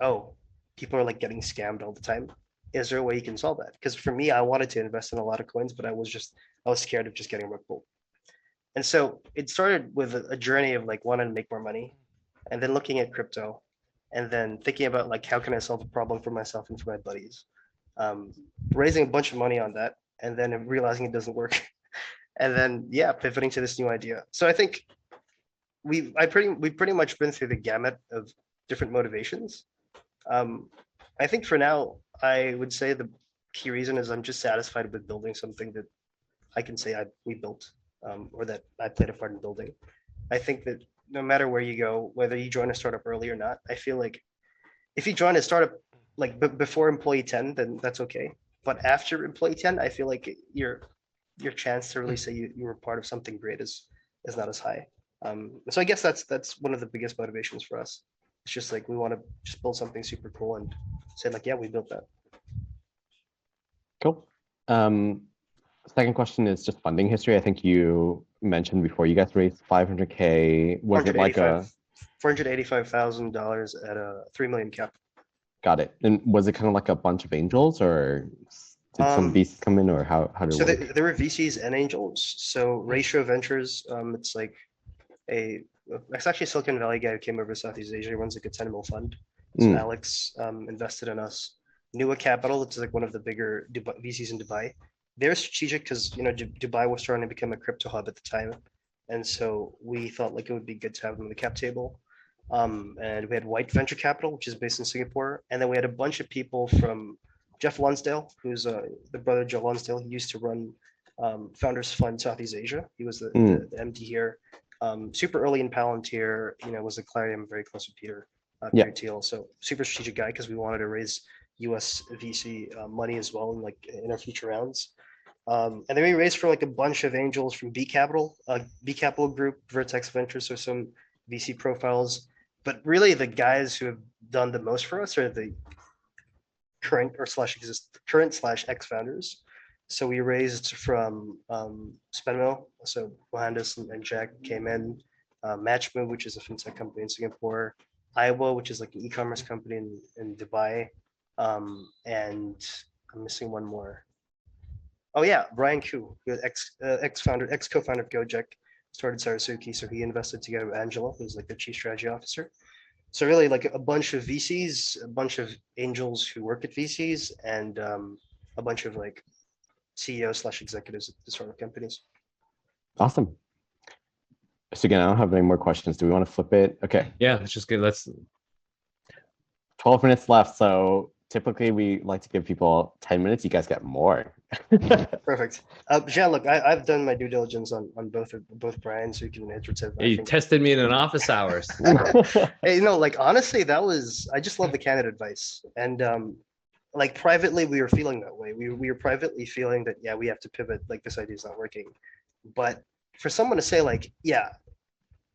oh, people are like getting scammed all the time. Is there a way you can solve that? Because for me, I wanted to invest in a lot of coins, but I was scared of just getting rug pulled. And so it started with a journey of like wanting to make more money, and then looking at crypto, and then thinking about like how can I solve a problem for myself and for my buddies, um, raising a bunch of money on that, and then realizing it doesn't work, and then yeah, pivoting to this new idea. So I think we've pretty much been through the gamut of different motivations. Um, I think for now, I would say the key reason is I'm just satisfied with building something that I can say we built, or that I played a part in building. I think that no matter where you go, whether you join a startup early or not, I feel like if you join a startup like before employee 10, then that's okay. But after employee 10, I feel like your chance to really say you were part of something great is not as high. So I guess that's one of the biggest motivations for us. It's just like we want to just build something super cool and say like, yeah, we built that. Cool. Second question is just funding history. I think you mentioned before you guys raised 500K. Was it like a $485,000 at a 3 million cap? Got it. And was it kind of like a bunch of angels, or did some VCs come in, or how did it work? There were VCs and angels. So Ratio Ventures, it's like it's actually a Silicon Valley guy who came over to Southeast Asia. He runs like a 10 mil fund. So Alex invested in us. Nua Capital, which is like one of the bigger VCs in Dubai. They're strategic because Dubai was starting to become a crypto hub at the time, and so we thought like it would be good to have them on the cap table. And we had White Venture Capital, which is based in Singapore, and then we had a bunch of people from Jeff Lonsdale, who's the brother of Joe Lonsdale. He used to run Founders Fund Southeast Asia. He was the MD here. Super early in Palantir, was a Clarion, very close to Peter. Yeah. Gary Teal. So super strategic guy because we wanted to raise US VC money as well in like in our future rounds. And then we raised for like a bunch of angels from B Capital Group, Vertex Ventures, so some VC profiles. But really, the guys who have done the most for us are the current slash ex founders. So we raised from Spenmo, so Mohandas and Jack came in, Matchmove, which is a fintech company in Singapore, Iowa, which is like an e-commerce company in Dubai, and I'm missing one more. Oh yeah, Brian Koo, ex co-founder of Gojek, started Sarasuki, so he invested together with Angela, who's like the chief strategy officer. So really, like a bunch of VCs, a bunch of angels who work at VCs, and a bunch of like CEOs slash executives at the sort of companies. Awesome. So again, I don't have any more questions. Do we want to flip it? Okay. Yeah, that's just good. Let's 12 minutes left. So typically we like to give people 10 minutes. You guys get more. Perfect. Jean, look, I've done my due diligence on both Brian, Hsu Ken, and Iterative. you tested me in an office hours. Hey, you know, like honestly, I just love the candid advice. And like privately, we were feeling that way. We were privately feeling that, yeah, we have to pivot, like this idea is not working. But for someone to say like, yeah,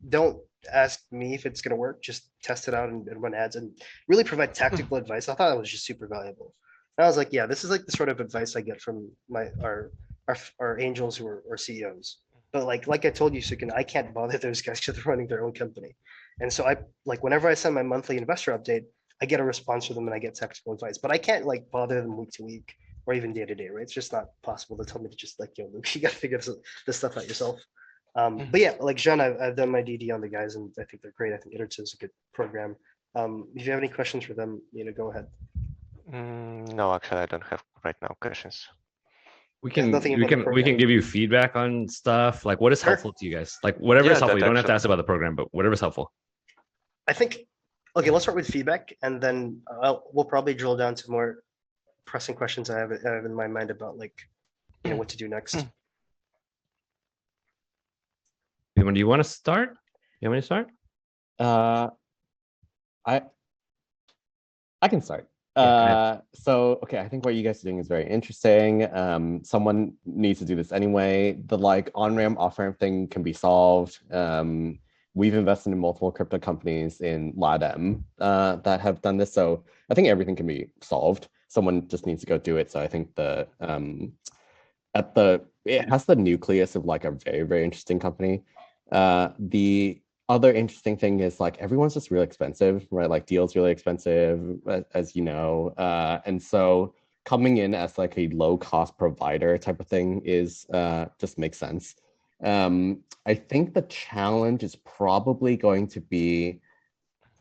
don't ask me if it's going to work, just test it out and run ads and really provide tactical advice. I thought that was just super valuable. And I was like, yeah, this is like the sort of advice I get from our angels who are CEOs. But like I told you, Hsu Ken, I can't bother those guys because they're running their own company. And so I like whenever I send my monthly investor update, I get a response from them and I get tactical advice. But I can't like bother them week to week or even day to day, right? It's just not possible to tell me to just like, yo, Luc, you got to figure this stuff out yourself. But yeah, like Jean, I've done my DD on the guys and I think they're great. I think Iterative is a good program. If you have any questions for them, go ahead. No, actually, I don't have right now questions. We There's can nothing we about the can we program. can give you feedback on stuff. Like what is Sure. helpful to you guys? Like whatever is Yeah, helpful. that You don't have to actually- ask about the program, but whatever's helpful. I think, okay, let's start with feedback and then we'll probably drill down to more pressing questions I have in my mind about like, what to do next. Anyone, do you want to start? You want me to start? I can start. Yeah, So okay, I think what you guys are doing is very interesting. Someone needs to do this anyway. The like on-ramp, off-ramp thing can be solved. We've invested in multiple crypto companies in LATAM that have done this. So I think everything can be solved. Someone just needs to go do it. So I think it has the nucleus of like a very, very interesting company. The other interesting thing is like everyone's just really expensive, right? Like Deal's really expensive, as you know. And so coming in as like a low cost provider type of thing is just makes sense. I think the challenge is probably going to be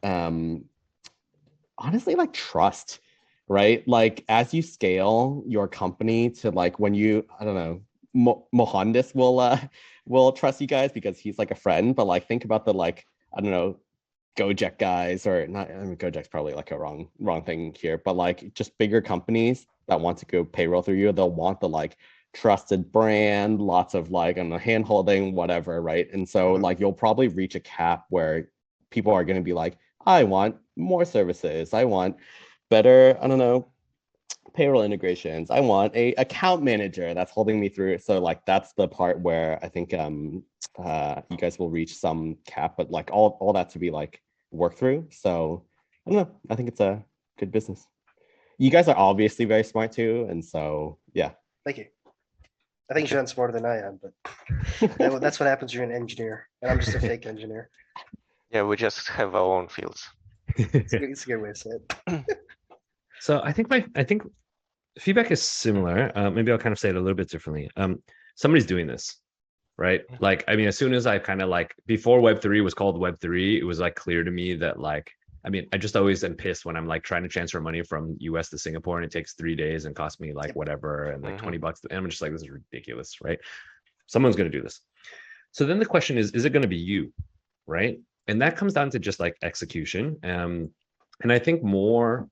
honestly like trust, right? Like as you scale your company to like when you, I don't know, Mohandas will trust you guys because he's like a friend, but like think about the like, I don't know, Gojek guys or not, I mean Gojek's probably like a wrong thing here, but like just bigger companies that want to go payroll through you, they'll want the like trusted brand, lots of like, I don't know, hand holding, whatever, right? And so like you'll probably reach a cap where people are going to be like, I want more services, I want better, I don't know, payroll integrations, I want a account manager that's holding me through. So like that's the part where I think you guys will reach some cap, but like all that to be like worked through. So I don't know, I think it's a good business. You guys are obviously very smart too, and so yeah. Thank you. I think Jean's smarter than I am, but that's what happens when you're an engineer, and I'm just a fake engineer. Yeah, we just have our own fields. It's a good way to say it. So I think feedback is similar. Maybe I'll kind of say it a little bit differently. Somebody's doing this, right? Like, I mean, as soon as I kind of like before Web3 was called Web3, it was like clear to me that like, I mean, I just always am pissed when I'm like trying to transfer money from US to Singapore and it takes 3 days and costs me like whatever and like $20. And I'm just like, this is ridiculous, right? Someone's going to do this. So then the question is it going to be you, right? And that comes down to just like execution. And I think more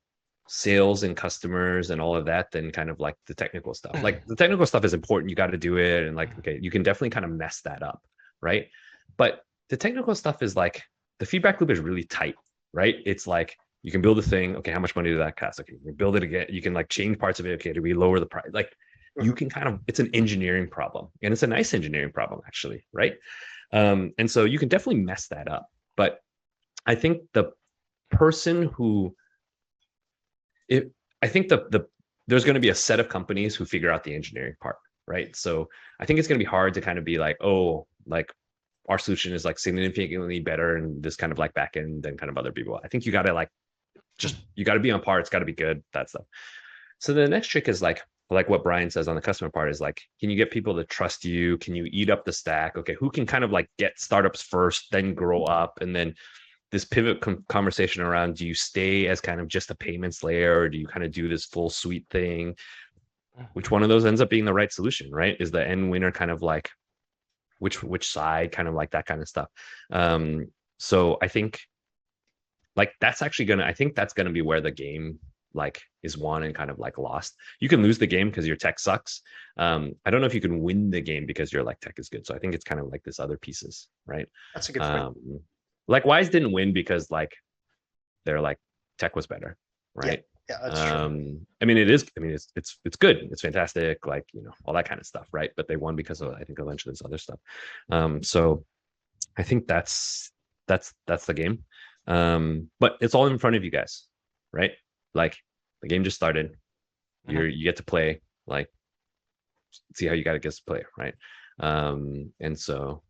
sales and customers and all of that than kind of like the technical stuff. Like the technical stuff is important. You got to do it. And like, okay, you can definitely kind of mess that up, right? But the technical stuff is like, the feedback loop is really tight, right? It's like you can build a thing. Okay, how much money did that cost? Okay, you build it again. You can like change parts of it. Okay, do we lower the price? Like you can kind of, it's an engineering problem, and it's a nice engineering problem actually, right? And so you can definitely mess that up. But I think the person who, I think there's going to be a set of companies who figure out the engineering part, right? So I think it's going to be hard to kind of be like, oh, like our solution is like significantly better in this kind of like backend than kind of other people. I think you got to like, just, you got to be on par. It's got to be good, that stuff. So the next trick is like what Brian says on the customer part is like, can you get people to trust you? Can you eat up the stack? Okay, who can kind of like get startups first, then grow up, and then this pivot conversation around, do you stay as kind of just a payments layer, or do you kind of do this full suite thing? Which one of those ends up being the right solution, right? Is the end winner kind of like which side, kind of like that kind of stuff. So I think like that's actually gonna, I think that's gonna be where the game like is won and kind of like lost. You can lose the game because your tech sucks. I don't know if you can win the game because your like tech is good. So I think it's kind of like this other pieces, right? That's a good point. Like Wise didn't win because like they're like tech was better, right? Yeah, that's true. I mean, it is. I mean, it's good. It's fantastic. Like, you know, all that kind of stuff, right? But they won because of, I think, a bunch of this other stuff. So I think that's the game. But it's all in front of you guys, right? Like the game just started. You get to play. Like, see how you got to get to play, right? And so,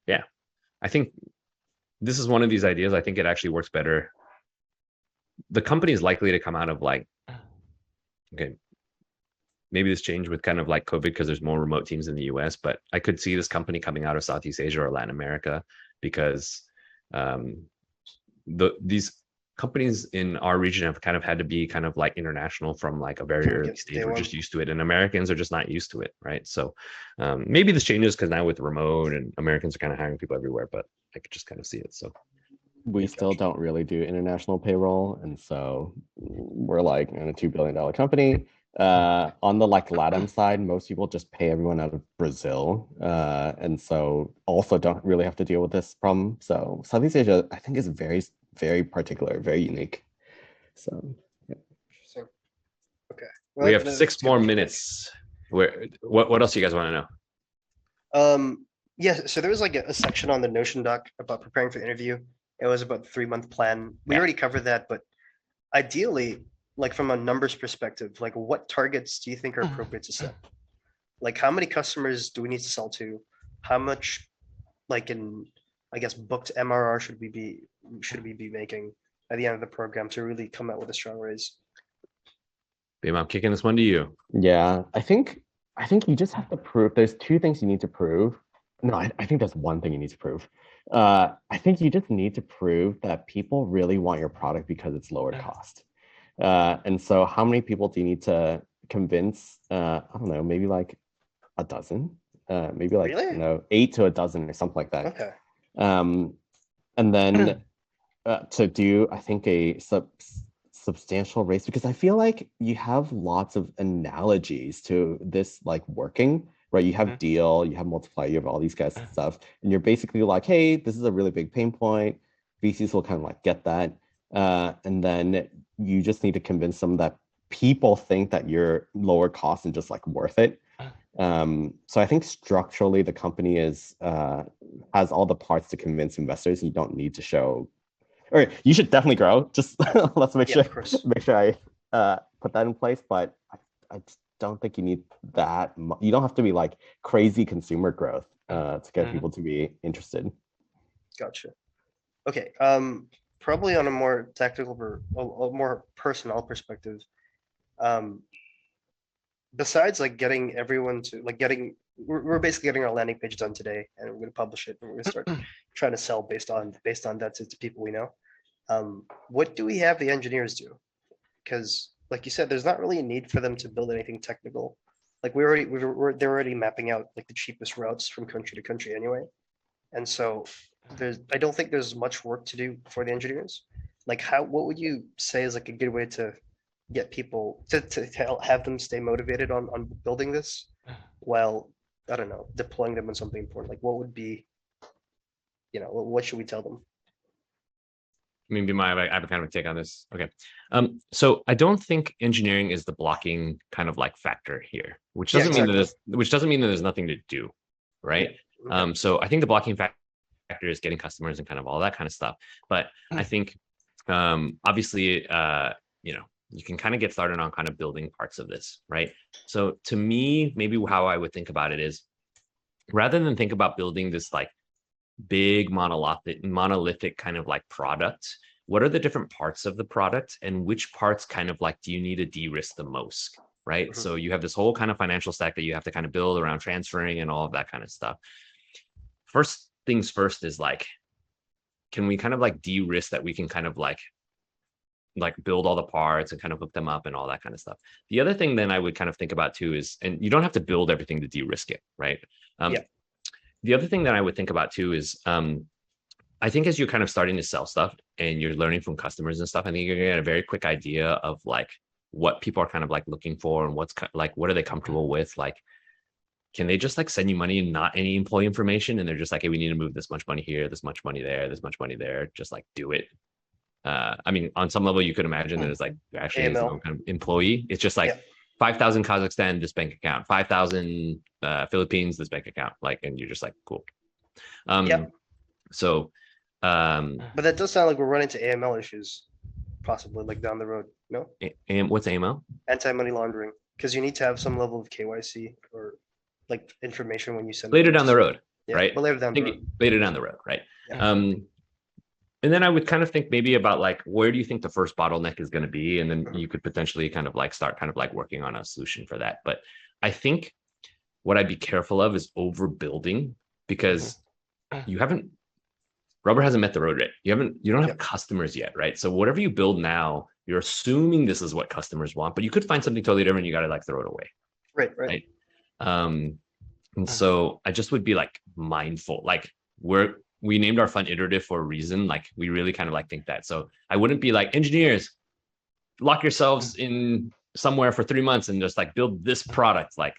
yeah, I think this is one of these ideas. I think it actually works better. The company is likely to come out of like, okay, maybe this changed with kind of like COVID because there's more remote teams in the US, but I could see this company coming out of Southeast Asia or Latin America because these companies in our region have kind of had to be kind of like international from like a very early stage. We're just used to it, and Americans are just not used to it, right? So maybe this changes because now with remote and Americans are kind of hiring people everywhere, but I could just kind of see it. So we still don't really do international payroll, and so we're like in a $2 billion company. On the like LATAM side, most people just pay everyone out of Brazil, and so also don't really have to deal with this problem. So Southeast Asia, I think, is very, very particular, very unique. So yeah. Interesting. Okay. Well, we have 6 more minutes. What else do you guys want to know? Yeah, so there was like a section on the Notion doc about preparing for the interview. It was about the 3-month plan. We already covered that, but ideally, like from a numbers perspective, like what targets do you think are appropriate to set? Like how many customers do we need to sell to? How much, like in, I guess, booked MRR should we be making at the end of the program to really come out with a strong raise? Bam, I'm kicking this one to you. Yeah, I think you just have to prove. There's 2 things you need to prove. No, I think there's 1 thing you need to prove. I think you just need to prove that people really want your product because it's lower cost. And so how many people do you need to convince? I don't know, maybe like a dozen, maybe like, really? you know, 8 to a dozen or something like that. Okay. And then to do, I think, a substantial raise, because I feel like you have lots of analogies to this like working, right? You have deal, you have multiply, you have all these guys and stuff, and you're basically like, hey, this is a really big pain point. VCs will kind of like get that, and then you just need to convince them that people think that you're lower cost and just like worth it. So I think structurally the company is has all the parts to convince investors. You don't need to show, or you should definitely grow. Just let's make sure I put that in place. But I just don't think you need that. You don't have to be like crazy consumer growth to get people to be interested. Gotcha. Okay. Probably on a more tactical or a more personnel perspective. Besides like getting everyone to like we're basically getting our landing page done today, and we're going to publish it, and we're going to start trying to sell based on that to people we know. What do we have the engineers do? Because like you said, there's not really a need for them to build anything technical. Like they're already mapping out like the cheapest routes from country to country anyway. And so I don't think there's much work to do for the engineers. Like what would you say is like a good way to get people to have them stay motivated on building this while, I don't know, deploying them on something important? Like what would be, what should we tell them? maybe I have a kind of a take on this. Okay. So I don't think engineering is the blocking kind of like factor here, which Yeah, doesn't mean that exactly. which doesn't mean that there's nothing to do, right? Okay. So I think the blocking factor is getting customers and kind of all that kind of stuff. But I think obviously you can kind of get started on kind of building parts of this, right? So to me, maybe how I would think about it is rather than think about building this like big monolithic kind of like product, what are the different parts of the product and which parts kind of like do you need to de-risk the most, right? So you have this whole kind of financial stack that you have to kind of build around transferring and all of that kind of stuff. First things first is like, can we kind of like de-risk that we can kind of like build all the parts and kind of hook them up and all that kind of stuff. The other thing then I would kind of think about too is, and you don't have to build everything to de-risk it, right? The other thing that I would think about too is, I think as you're kind of starting to sell stuff and you're learning from customers and stuff, I think you're gonna get a very quick idea of like what people are kind of like looking for and what's like, what are they comfortable with? Like, can they just like send you money and not any employee information? And they're just like, hey, we need to move this much money here, this much money there, this much money there, just like do it. I mean, on some level, you could imagine that it's like actually is no kind of employee. It's just like 5,000 Kazakhstan, this bank account, 5,000 Philippines, this bank account. Like, and you're just like, cool. So, but that does sound like we're running into AML issues, possibly like down the road. No. And what's AML? Anti-money laundering, because you need to have some level of KYC or like information when you send. Later down the road, right? Well, later down the road. Later down the road, right? And then I would kind of think maybe about like, where do you think the first bottleneck is going to be? And then you could potentially kind of like start kind of like working on a solution for that. But I think what I'd be careful of is overbuilding, because rubber hasn't met the road yet. You don't have customers yet, right? So whatever you build now, you're assuming this is what customers want, but you could find something totally different. You got to like throw it away. Right. And so I just would be like mindful, like we named our fund Iterative for a reason. Like we really kind of like think that. So I wouldn't be like, engineers, lock yourselves in somewhere for 3 months and just like build this product. Like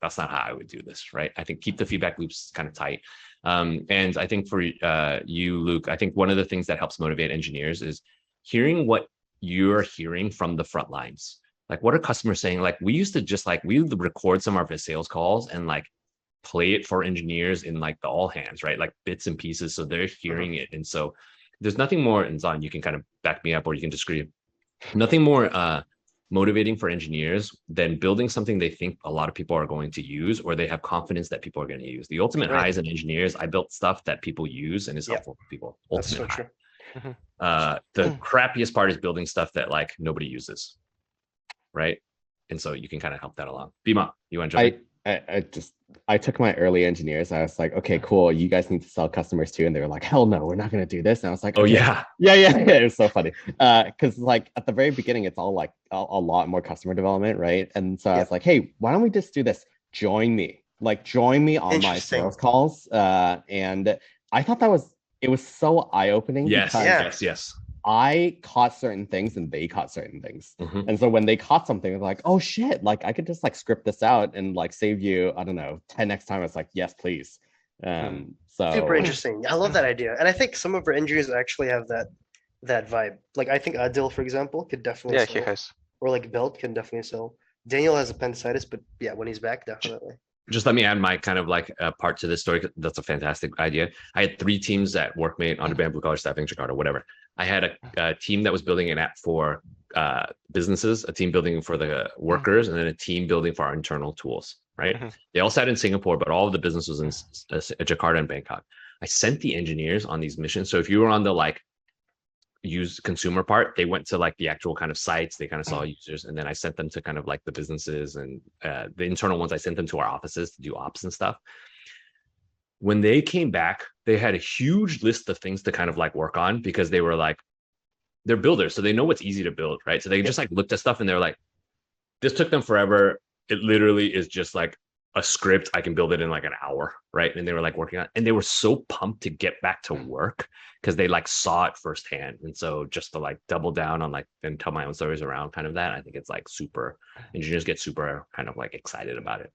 that's not how I would do this, right? I think keep the feedback loops kind of tight. And I think for you, Luc, I think one of the things that helps motivate engineers is hearing what you're hearing from the front lines. Like what are customers saying? Like we used to just like, we would record some of our sales calls and like play it for engineers in like the all hands, right? Like bits and pieces. So they're hearing it. And so there's nothing more, and Zan, you can kind of back me up or you can disagree. Nothing more motivating for engineers than building something they think a lot of people are going to use, or they have confidence that people are going to use. The ultimate high as an engineer is I built stuff that people use and is helpful for people. Ultimate high. The crappiest part is building stuff that like nobody uses, right? And so you can kind of help that along. Bima, you want to jump in? I took my early engineers. I was like, okay, cool. You guys need to sell customers too. And they were like, hell no, we're not going to do this. And I was like, okay. Yeah. It was so funny. Because like at the very beginning, it's all like a lot more customer development, right? And so I was like, hey, why don't we just do this? Join me on my sales calls. And I thought it was so eye-opening. Yes. I caught certain things and they caught certain things. And so when they caught something, they're like, oh shit, like I could just like script this out and like save you, I don't know, 10 next time. It's like, yes, please. So super interesting. I love that idea. And I think some of our engineers actually have that vibe. Like I think Adil, for example, could definitely sell. He has. Or like Belt can definitely sell. Daniel has appendicitis, but yeah, when he's back, definitely. Just let me add my kind of like part to this story. That's a fantastic idea. I had 3 teams at Workmate, Underband, Blue Collar Staffing, Jakarta, whatever. I had a team that was building an app for businesses, a team building for the workers, and then a team building for our internal tools, right? They all sat in Singapore, but all of the business was in Jakarta and Bangkok. I sent the engineers on these missions. So if you were on the like use consumer part, they went to like the actual kind of sites, they kind of saw users, and then I sent them to kind of like the businesses, and the internal ones I sent them to our offices to do ops and stuff. When they came back, they had a huge list of things to kind of like work on, because they were like, they're builders, so they know what's easy to build, right? So they just like looked at stuff and they're like, this took them forever. It literally is just like a script. I can build it in like an hour, right? And they were like working on it, and they were so pumped to get back to work because they like saw it firsthand. And so just to like double down on like and tell my own stories around kind of that, I think it's like super, engineers get super kind of like excited about it.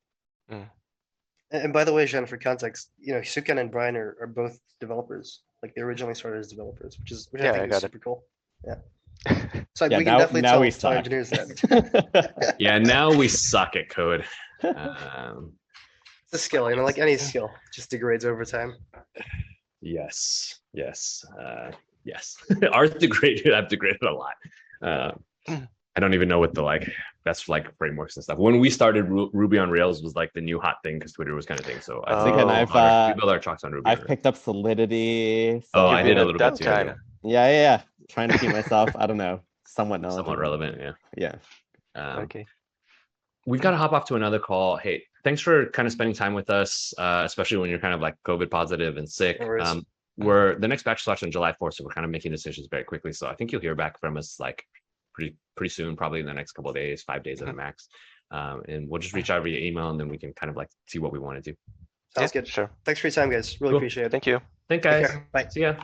And by the way, Jean, for context, Hsu Ken and Brian are both developers. Like they originally started as developers, which Yeah, I think I is got it. super cool. Yeah. So Yeah, we can now- definitely now tell, we tell suck. engineers that. Yeah, now we suck at code. It's a skill, like any skill, just degrades over time. Yes, yes, yes. Ours degraded. I've degraded a lot. I don't even know what the best frameworks and stuff. When we started, Ruby on Rails was like the new hot thing because Twitter was kind of thing. So I think Oh. we build our chalks on Ruby. I've picked up Solidity. So I did a little that bit too. time. Yeah. Trying to keep myself, I don't know, somewhat knowledgeable. Somewhat relevant. Yeah. Okay. We've got to hop off to another call. Hey, thanks for kind of spending time with us, especially when you're kind of like COVID positive and sick. No worries. We're the next batch starts on July 4th, so we're kind of making decisions very quickly. So I think you'll hear back from us like pretty soon, probably in the next couple of days, 5 days at the max. And we'll just reach out via email, and then we can kind of like see what we want to do. Sounds Yeah, good. Sure. Thanks for your time, guys. Really Cool. appreciate it. Thank you. Thanks, Take guys. care. Bye. See ya.